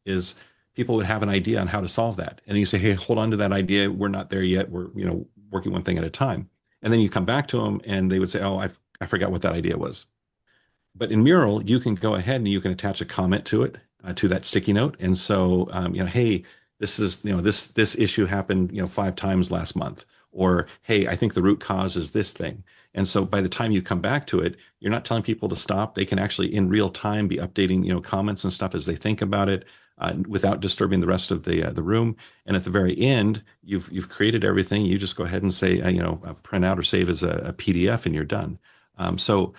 S2: is people would have an idea on how to solve that. And you say, hey, hold on to that idea. We're not there yet. We're, working one thing at a time. And then you come back to them and they would say, oh, I forgot what that idea was. But in Mural, you can go ahead and you can attach a comment to it, to that sticky note. And so, hey, this is, this issue happened, 5 times last month. Or, hey, I think the root cause is this thing. And so by the time you come back to it, you're not telling people to stop. They can actually in real time be updating, comments and stuff as they think about it, without disturbing the rest of the room. And at the very end, you've created everything. You just go ahead and say, print out or save as a PDF, and you're done. So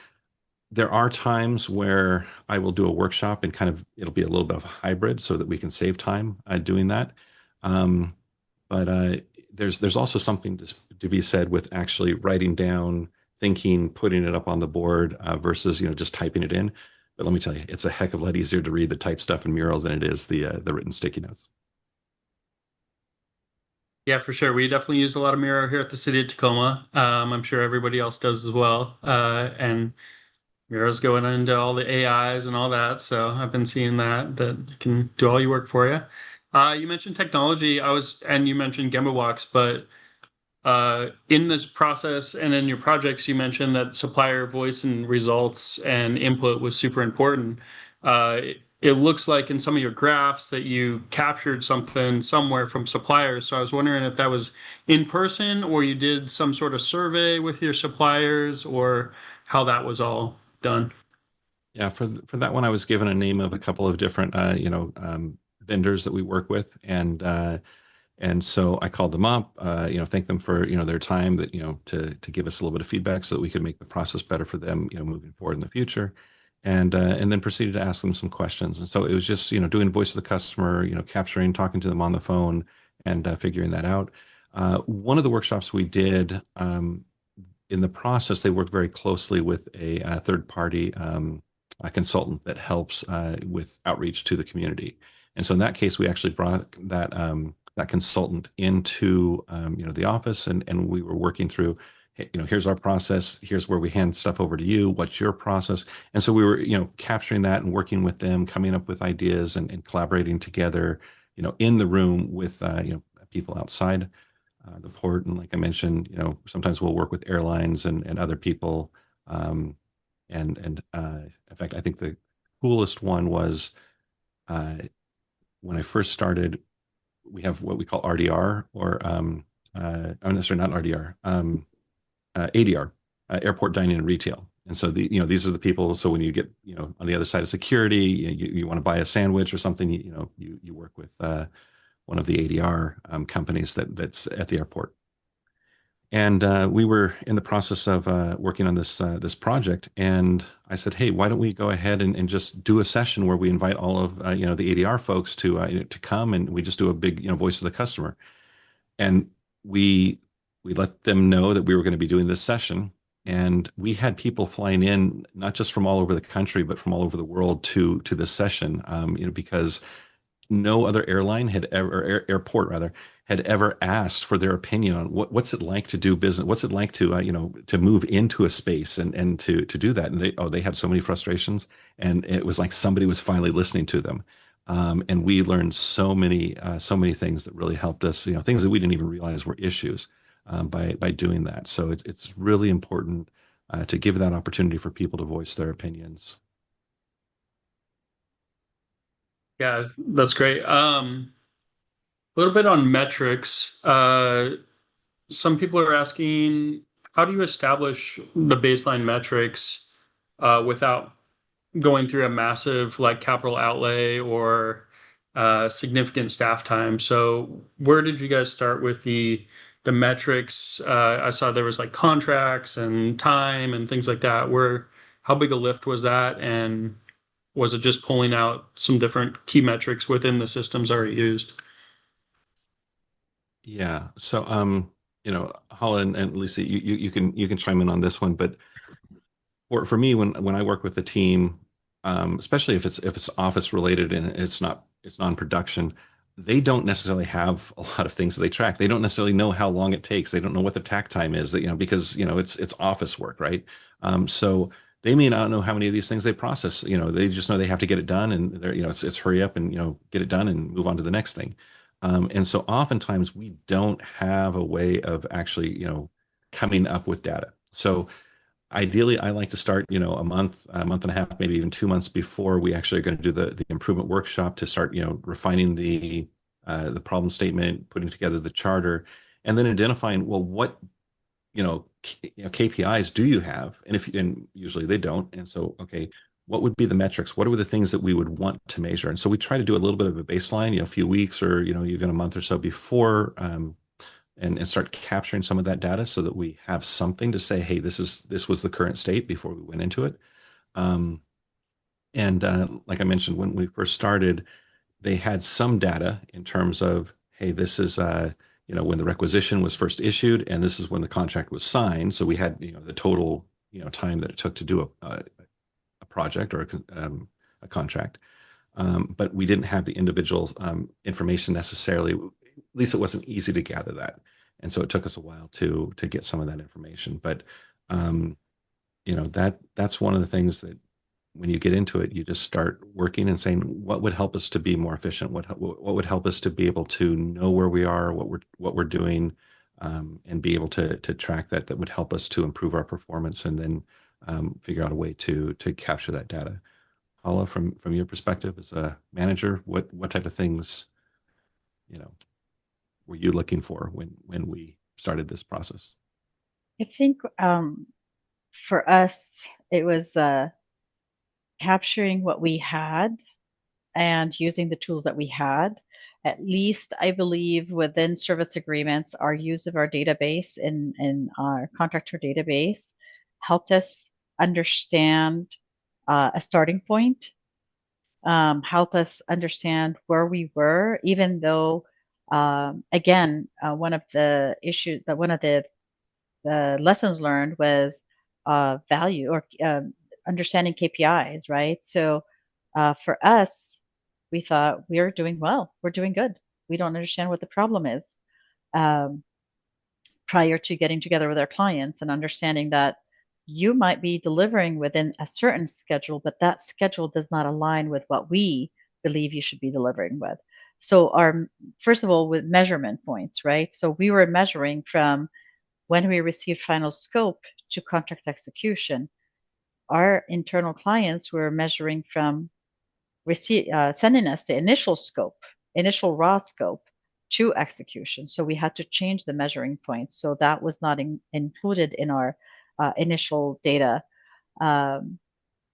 S2: there are times where I will do a workshop and kind of it'll be a little bit of a hybrid so that we can save time doing that. Um, but there's also something to be said with actually writing down, thinking, putting it up on the board versus just typing it in. But let me tell you, it's a heck of a lot easier to read the type stuff in Mural than it is the written sticky notes.
S5: Yeah, for sure. We definitely use a lot of Miro here at the city of Tacoma. I'm sure everybody else does as well. And Miro's going into all the AIs and all that. So I've been seeing that can do all your work for you. You mentioned technology. And you mentioned Gemba Walks, but in this process and in your projects, you mentioned that supplier voice and results and input was super important. It looks like in some of your graphs that you captured something somewhere from suppliers. So I was wondering if that was in person or you did some sort of survey with your suppliers or how that was all done.
S2: Yeah, for that one, I was given a name of a couple of different vendors that we work with, and so I called them up, thanked them for their time, that to give us a little bit of feedback so that we could make the process better for them, moving forward in the future, and then proceeded to ask them some questions. And so it was just doing voice of the customer, capturing, talking to them on the phone, and figuring that out. One of the workshops we did, in the process, they worked very closely with a third party a consultant that helps with outreach to the community. And so in that case, we actually brought that consultant into the office, and we were working through, hey, here's our process, here's where we hand stuff over to you, what's your process? And so we were capturing that and working with them, coming up with ideas, and collaborating together in the room with people outside the port. And like I mentioned, sometimes we'll work with airlines and other people. And in fact, I think the coolest one was when I first started. We have what we call RDR, or I'm sorry, not RDR, ADR, airport dining and retail. And so these are the people. So when you get on the other side of security, you want to buy a sandwich or something, you work with one of the ADR companies that's at the airport. And we were in the process of working on this project, and I said, "Hey, why don't we go ahead and just do a session where we invite all of the ADR folks to come, and we just do a big voice of the customer." And we we let them know that we were going to be doing this session, and we had people flying in not just from all over the country, but from all over the world to this session, because no other airline had ever, or airport rather, had ever asked for their opinion on what's it like to do business, what's it like to to move into a space and to do that. And they had so many frustrations, and it was like somebody was finally listening to them. And we learned so many things that really helped us, things that we didn't even realize were issues, by doing that. So it's really important to give that opportunity for people to voice their opinions.
S5: Yeah, that's great. A little bit on metrics. Some people are asking, how do you establish the baseline metrics without going through a massive like capital outlay or significant staff time? So where did you guys start with the metrics? I saw there was like contracts and time and things like that. How big a lift was that? And was it just pulling out some different key metrics within the systems already used?
S2: Yeah. So, Holland and Lisa, you can chime in on this one, but for me, when I work with the team, especially if it's office related and it's non-production, they don't necessarily have a lot of things that they track. They don't necessarily know how long it takes. They don't know what the tack time is. That because it's office work, right? So they may not know how many of these things they process. They just know they have to get it done, and they're it's hurry up and get it done and move on to the next thing. And so oftentimes we don't have a way of actually coming up with data. So ideally, I like to start, a month and a half, maybe even 2 months before we actually are going to do the improvement workshop to start, refining the problem statement, putting together the charter, and then identifying, well, what KPIs do you have, and usually they don't, and so okay, what would be the metrics? What are the things that we would want to measure? And so we try to do a little bit of a baseline, a few weeks or even a month or so before, and start capturing some of that data so that we have something to say, hey, this was the current state before we went into it. Um, and like I mentioned, when we first started, they had some data in terms of, hey, this is when the requisition was first issued, and this is when the contract was signed. So we had the total time that it took to do a project or a contract. But we didn't have the individual information necessarily. At least it wasn't easy to gather that, and so it took us a while to get some of that information. But um, that's one of the things that when you get into it, you just start working and saying, what would help us to be more efficient? What would help us to be able to know where we are, what we're doing, and be able to track that. That would help us to improve our performance, and then figure out a way to capture that data. Paula, from your perspective as a manager, what type of things, you know, were you looking for when we started this process?
S3: I think for us, it was capturing what we had and using the tools that we had. At least I believe within service agreements, our use of our database in our contractor database helped us understand a starting point, help us understand where we were, even though, again, one of the issues that one of the lessons learned was value or understanding KPIs, right? So for us, we thought we're doing well, we're doing good. We don't understand what the problem is. Um, Prior to getting together with our clients and understanding that you might be delivering within a certain schedule, but that schedule does not align with what we believe you should be delivering with. So our first of all, with measurement points, right? So we were measuring from when we received final scope to contract execution. Our internal clients were measuring from sending us the initial scope, initial raw scope to execution. So we had to change the measuring points. So that was not included in our initial data. Um,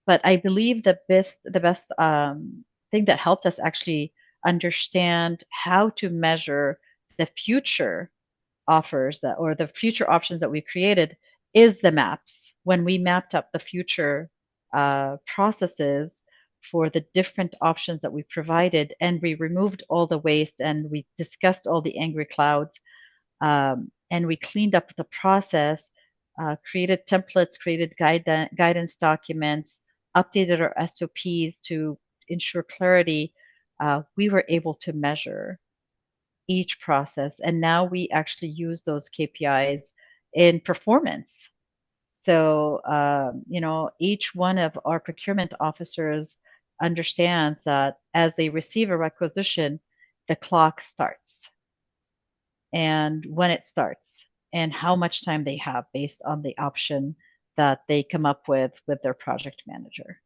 S3: but I believe the best thing that helped us actually understand how to measure the future offers that, or the future options that we created, is the maps. When we mapped up the future processes for the different options that we provided, and we removed all the waste, and we discussed all the angry clouds, and we cleaned up the process, created templates, created guidance documents, updated our SOPs to ensure clarity. We were able to measure each process, and now we actually use those KPIs in performance. So, each one of our procurement officers understands that as they receive a requisition, the clock starts, and when it starts, and how much time they have based on the option that they come up with their project manager.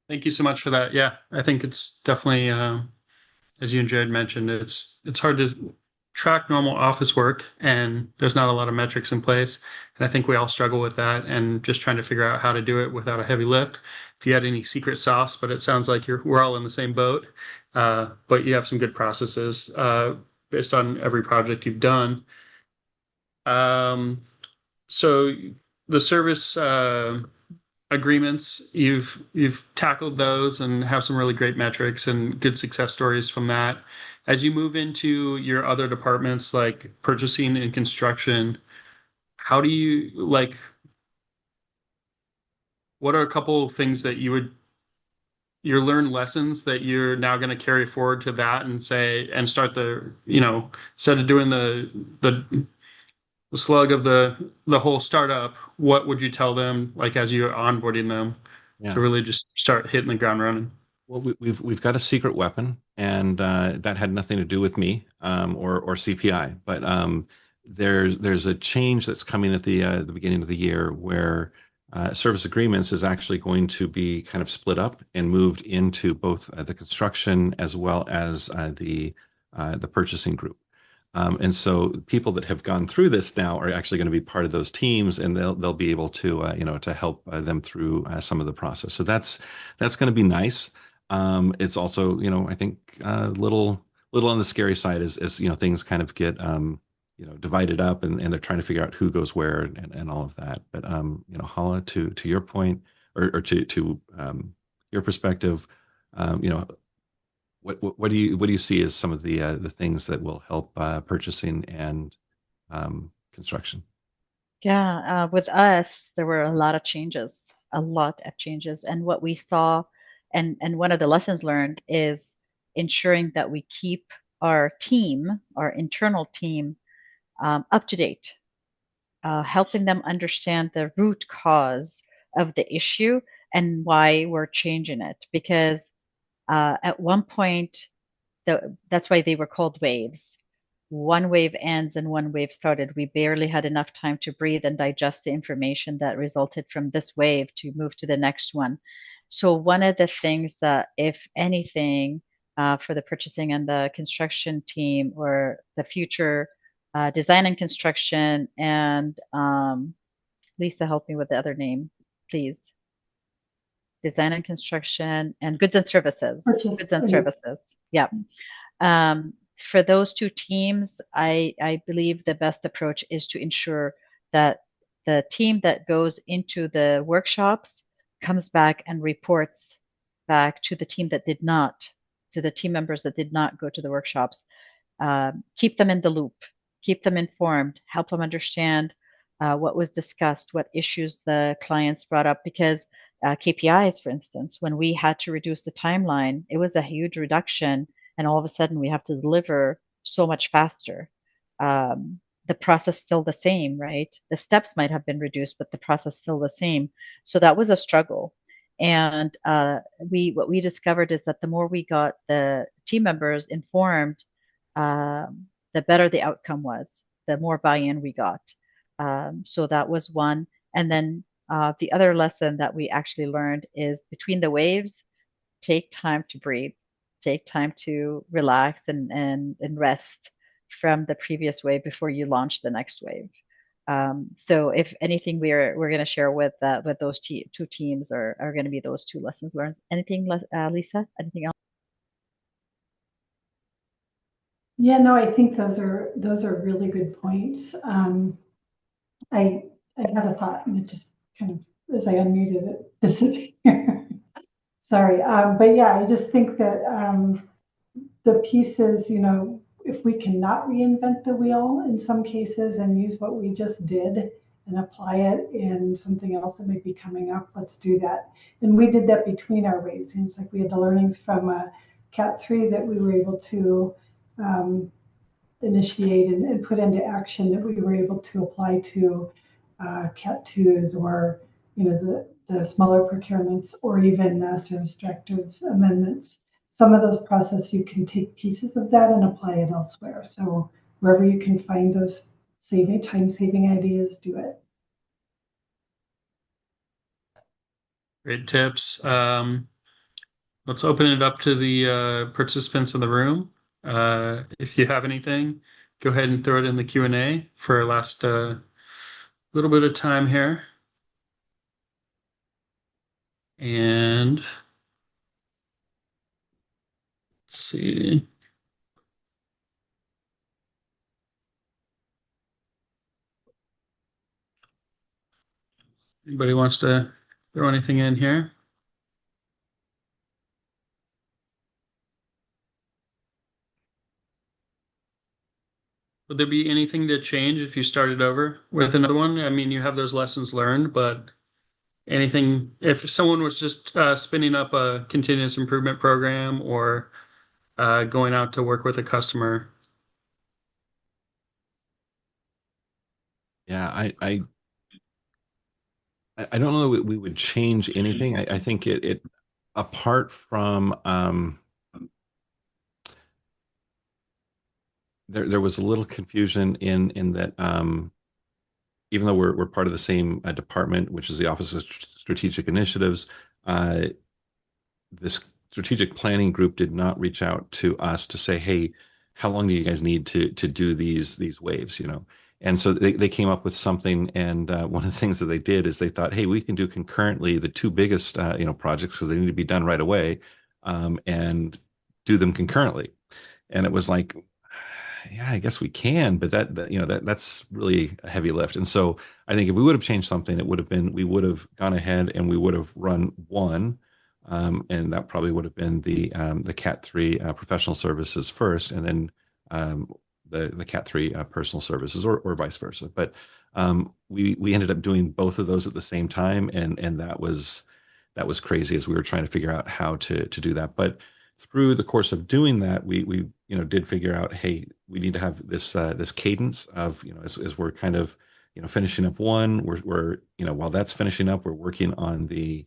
S5: Thank you so much for that. Yeah, I think it's definitely, as you and Jared mentioned, it's hard to track normal office work, and there's not a lot of metrics in place. And I think we all struggle with that, and just trying to figure out how to do it without a heavy lift. If you had any secret sauce, but it sounds like we're all in the same boat. But you have some good processes based on every project you've done. So the service agreements, you've tackled those and have some really great metrics and good success stories from that. As you move into your other departments like purchasing and construction, how do you what are a couple of things that your learned lessons that you're now going to carry forward to that and say, and start instead of doing the slug of the whole startup, what would you tell them, like as you're onboarding them, to really just start hitting the ground running?
S2: Well, we've got a secret weapon, and that had nothing to do with me or CPI. But there's a change that's coming at the beginning of the year where service agreements is actually going to be kind of split up and moved into both the construction as well as the purchasing group. And so people that have gone through this now are actually going to be part of those teams, and they'll be able to to help them through some of the process. So that's going to be nice. It's also, I think little on the scary side is things kind of get divided up, and they're trying to figure out who goes where and all of that. But Hala, to your point, or to your perspective, what do you see as some of the things that will help purchasing and construction?
S3: Yeah, with us, there were a lot of changes, and what we saw, and one of the lessons learned is ensuring that we keep our team, our internal team, up to date, helping them understand the root cause of the issue and why we're changing it. Because at one point, that's why they were called waves. One wave ends and one wave started. We barely had enough time to breathe and digest the information that resulted from this wave to move to the next one. So one of the things that, if anything, for the purchasing and the construction team, or the future design and construction, and Lisa, help me with the other name, please. Design and construction and goods and services. Goods and services. Yeah. For those two teams, I believe the best approach is to ensure that the team that goes into the workshops comes back and reports back to the team that did not, to the team members that did not go to the workshops. Keep them in the loop, keep them informed, help them understand what was discussed, what issues the clients brought up. Because KPIs, for instance, when we had to reduce the timeline, it was a huge reduction, and all of a sudden we have to deliver so much faster. The process still the same, right? The steps might have been reduced, but the process still the same. So that was a struggle. And what we discovered is that the more we got the team members informed, the better the outcome was, the more buy-in we got. So that was one. And then the other lesson that we actually learned is, between the waves, take time to breathe, take time to relax and rest from the previous wave before you launch the next wave. So if anything, we're going to share with those two teams are going to be those two lessons learned. Anything, Lisa? Anything else?
S4: Yeah, no, I think those are really good points. I had a thought and it just kind of, as I unmuted it, disappeared. Sorry. But yeah, I just think that the pieces, if we cannot reinvent the wheel in some cases and use what we just did and apply it in something else that might be coming up, let's do that. And we did that between our waves. And it's like we had the learnings from Cat 3 that we were able to initiate and put into action that we were able to apply to Cat 2s or the smaller procurements or even service directives amendments. Some of those processes you can take pieces of that and apply it elsewhere. So wherever you can find those time saving ideas, do it.
S5: Great tips. Let's open it up to the participants in the room. If you have anything, go ahead and throw it in the Q&A for our last little bit of time here. And let's see. Anybody wants to throw anything in here? Would there be anything to change if you started over with another one? I mean, you have those lessons learned, but anything, if someone was just spinning up a continuous improvement program or going out to work with a customer.
S2: Yeah, I don't know that we would change anything. I think it apart from there was a little confusion in that even though we're part of the same department, which is the Office of Strategic Initiatives, uh, this strategic planning group did not reach out to us to say, hey, how long do you guys need to do these waves, you know? And so they came up with something, and one of the things that they did is they thought, hey, we can do concurrently the two biggest projects because they need to be done right away, and do them concurrently. And it was like, yeah, I guess we can, but that's really a heavy lift. And so I think if we would have changed something, it would have been we would have gone ahead and we would have run one, and that probably would have been the Cat 3 professional services first, and then the Cat 3 personal services, or vice versa. But we ended up doing both of those at the same time, and that was crazy as we were trying to figure out how to do that. But through the course of doing that, we did figure out, hey, we need to have this cadence of as we're kind of finishing up one, we're while that's finishing up, we're working on the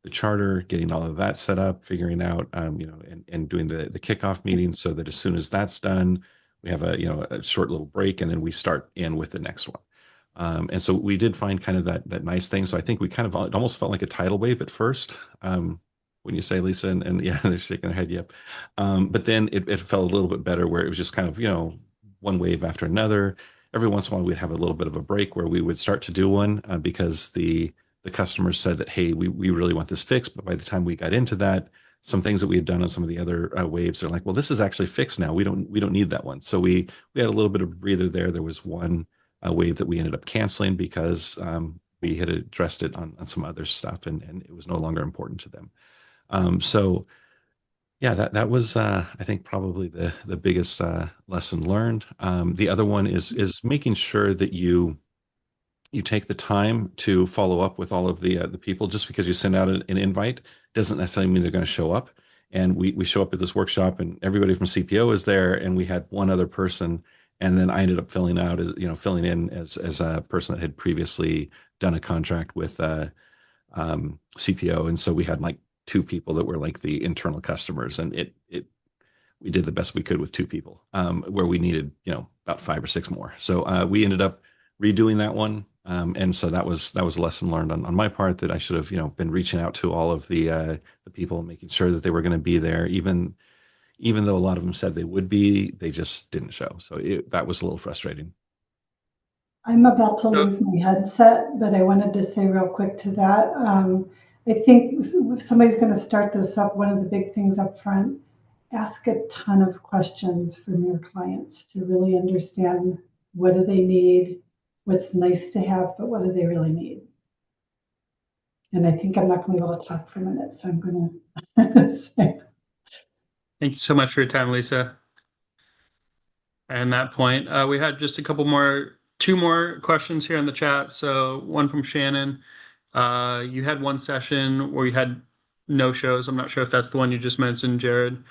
S2: charter, getting all of that set up, figuring out and doing the kickoff meeting so that as soon as that's done, we have a short little break and then we start in with the next one. And so we did find kind of that nice thing. So I think we kind of it almost felt like a tidal wave at first. When you say Lisa and yeah, they're shaking their head, yep. But then it felt a little bit better where it was just kind of, one wave after another. Every once in a while, we'd have a little bit of a break where we would start to do one because the customers said that, hey, we really want this fixed. But by the time we got into that, some things that we had done on some of the other waves are like, well, this is actually fixed now. We don't need that one. So we had a little bit of breather there. There was one wave that we ended up canceling because we had addressed it on some other stuff and it was no longer important to them. So yeah, that was I think probably the biggest lesson learned. The other one is making sure that you take the time to follow up with all of the people. Just because you send out an invite doesn't necessarily mean they're going to show up. And we show up at this workshop, and everybody from CPO is there, and we had one other person, and then I ended up filling in as a person that had previously done a contract with CPO, and so we had like two people that were like the internal customers, and it we did the best we could with two people, where we needed about five or six more. So we ended up redoing that one, and so that was a lesson learned on my part that I should have been reaching out to all of the people and making sure that they were going to be there, even though a lot of them said they would be, they just didn't show. So that was a little frustrating.
S4: I'm about to lose my headset, but I wanted to say real quick to that. I think if somebody's going to start this up, one of the big things up front ask a ton of questions from your clients to really understand what do they need, what's nice to have, but what do they really need. And I think I'm not going to be able to talk for a minute, so I'm going to say.
S5: Thank you so much for your time, Lisa. And that point, we had just two more questions here in the chat. So one from Shannon. You had one session where you had no shows. I'm not sure if that's the one you just mentioned, Jared.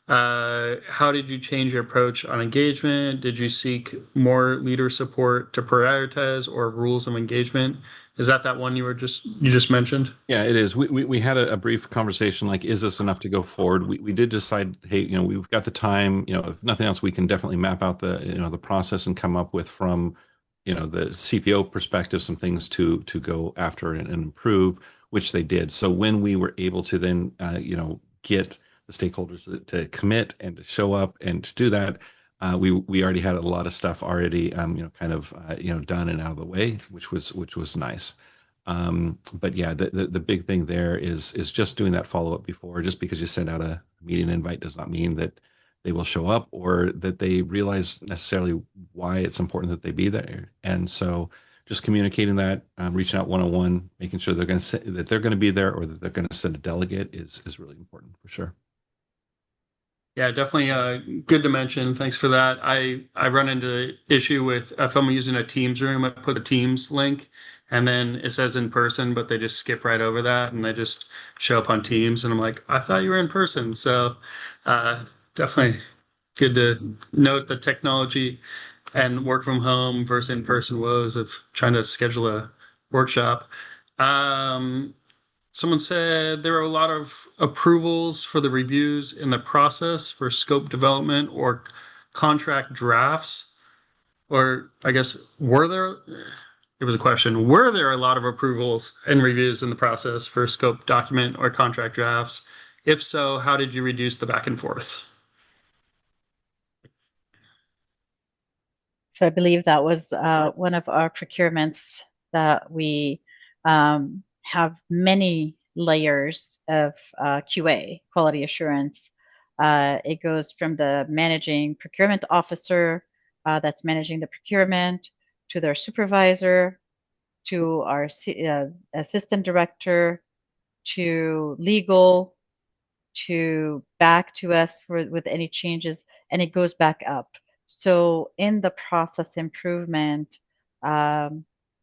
S5: How did you change your approach on engagement? Did you seek more leader support to prioritize or rules of engagement? Is that one you just mentioned?
S2: Yeah, it is. We had a brief conversation like, is this enough to go forward? We did decide, hey, we've got the time, if nothing else, we can definitely map out the process and come up with from, the CPO perspective, some things to go after and improve, which they did. So when we were able to then, get the stakeholders to commit and to show up and to do that, we already had a lot of stuff already, kind of, done and out of the way, which was nice. But yeah, the big thing there is just doing that follow up before. Just because you send out a meeting invite does not mean that they will show up or that they realize necessarily why it's important that they be there. And so, just communicating that, reaching out one on one, making sure that they're going to be there or that they're going to send a delegate is really important for sure.
S5: Yeah, definitely good to mention. Thanks for that. I run into issue with if I'm using a Teams room, I put a Teams link and then it says in person, but they just skip right over that and they just show up on Teams and I'm like, I thought you were in person. So definitely good to note the technology and work from home versus in-person woes of trying to schedule a workshop. Someone said there are a lot of approvals for the reviews in the process for scope development or contract drafts. Or I guess, it was a question, were there a lot of approvals and reviews in the process for scope document or contract drafts? If so, how did you reduce the back and forth?
S3: So I believe that was one of our procurements that we have many layers of QA, quality assurance. It goes from the managing procurement officer that's managing the procurement to their supervisor, to our assistant director, to legal, to back to us with any changes, and it goes back up. So in the process improvement,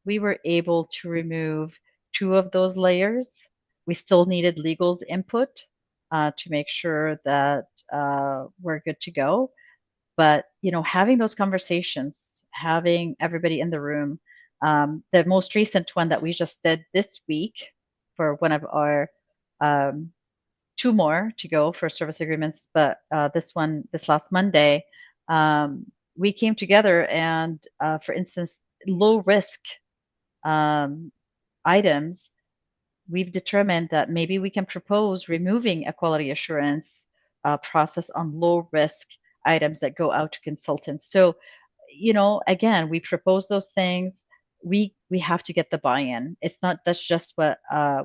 S3: we were able to remove two of those layers. We still needed legal's input to make sure that we're good to go. But having those conversations, having everybody in the room, the most recent one that we just did this week for one of our two more to go for service agreements, but this last Monday, we came together and, for instance, low risk items, we've determined that maybe we can propose removing a quality assurance process on low risk items that go out to consultants. So, again, we propose those things. We have to get the buy-in. It's not that's just what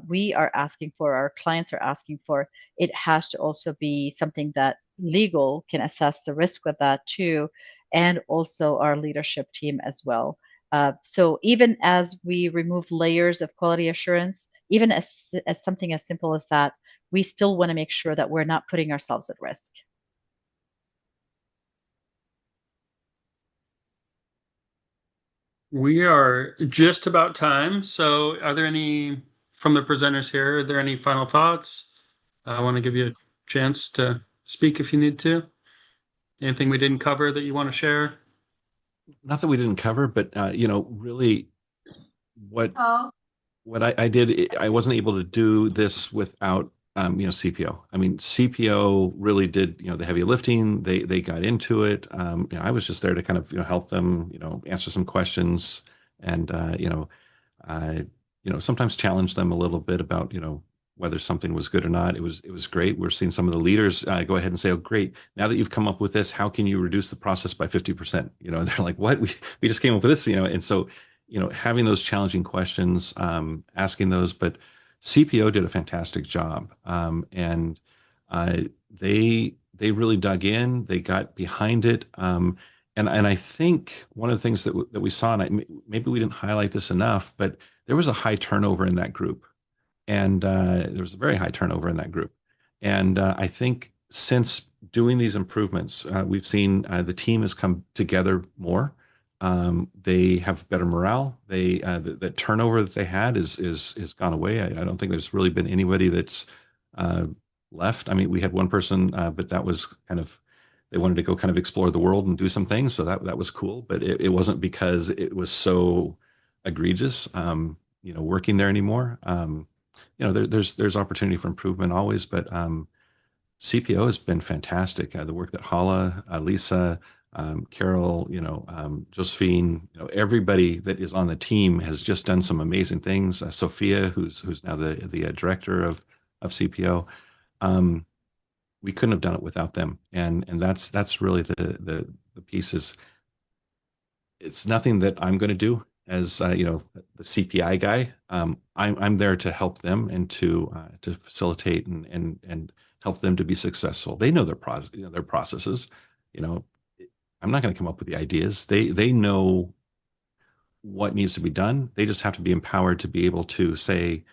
S3: we are asking for, our clients are asking for. It has to also be something that legal can assess the risk with that too, and also our leadership team as well. So even as we remove layers of quality assurance, even as something as simple as that, we still want to make sure that we're not putting ourselves at risk.
S5: We are just about time. So are there any, from the presenters here, are there any final thoughts? I want to give you a chance to speak if you need to. Anything we didn't cover that you want to share?
S2: Not that we didn't cover, but really what I did, I wasn't able to do this without CPO. I mean, CPO really did the heavy lifting. They got into it. I was just there to kind of help them answer some questions and sometimes challenge them a little bit about whether something was good or not. It was great. We're seeing some of the leaders go ahead and say, "Oh, great! Now that you've come up with this, how can you reduce the process by 50%?" And they're like, "What? We just came up with this." And so having those challenging questions, asking those, but CPO did a fantastic job, and they they really dug in. They got behind it. And I think one of the things that we saw, and maybe we didn't highlight this enough, but there was a high turnover in that group, and there was a very high turnover in that group. And I think since doing these improvements, we've seen the team has come together more. They have better morale. The turnover that they had is gone away. I don't think there's really been anybody that's uh, left. I mean, we had one person, but that was kind of they wanted to go kind of explore the world and do some things, so that was cool. But it wasn't because it was so egregious, working there anymore. There's opportunity for improvement always, but CPO has been fantastic. The work that Hala, Lisa, Carol, Josephine, everybody that is on the team has just done some amazing things. Sophia, who's now the director of CPO, we couldn't have done it without them. And that's really the piece is it's nothing that I'm going to do as the CPI guy. I'm there to help them and to facilitate and help them to be successful. They know their processes. You know, I'm not going to come up with the ideas. They know what needs to be done. They just have to be empowered to be able to say,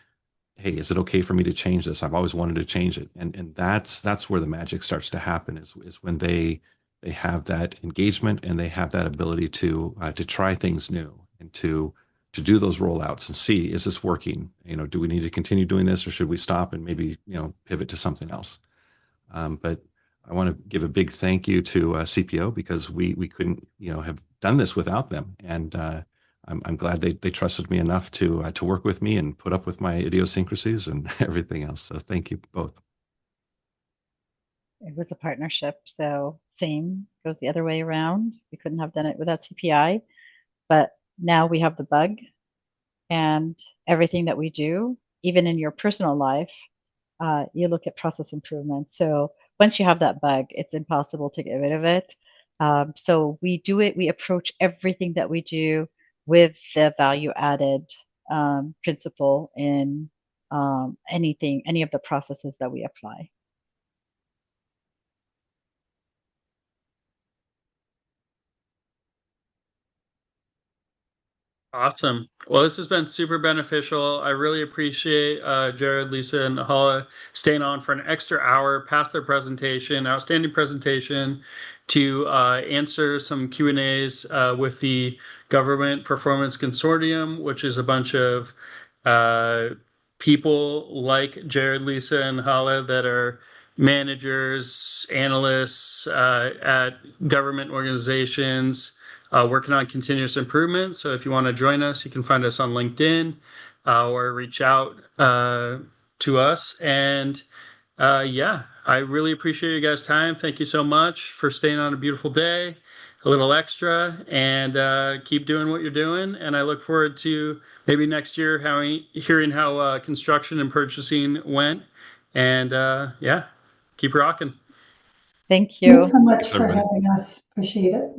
S2: hey, is it okay for me to change this? I've always wanted to change it. And that's where the magic starts to happen is when they have that engagement and they have that ability to try things new and to do those rollouts and see, is this working? Do we need to continue doing this or should we stop and maybe, pivot to something else? But I want to give a big thank you to CPO because we couldn't, have done this without them. And I'm glad they trusted me enough to work with me and put up with my idiosyncrasies and everything else. So thank you both.
S3: It was a partnership, so same goes the other way around. We couldn't have done it without CPI, but now we have the bug and everything that we do, even in your personal life, you look at process improvement. So once you have that bug, it's impossible to get rid of it. So we approach everything that we do with the value added principle in any of the processes that we apply.
S5: Awesome. Well, this has been super beneficial. I really appreciate Jared, Lisa, and Hala staying on for an extra hour past their presentation, outstanding presentation, to answer some Q&As with the Government Performance Consortium, which is a bunch of uh, people like Jared, Lisa, and Hala that are managers, analysts at government organizations working on continuous improvement. So if you want to join us, you can find us on LinkedIn or reach out to us. And yeah, I really appreciate you guys' time. Thank you so much for staying on a beautiful day, a little extra, and keep doing what you're doing. And I look forward to maybe next year hearing how construction and purchasing went. And yeah, keep rocking.
S3: Thank you.
S4: Thanks so much
S2: Thanks,
S4: for
S2: everybody.
S4: having us. Appreciate it.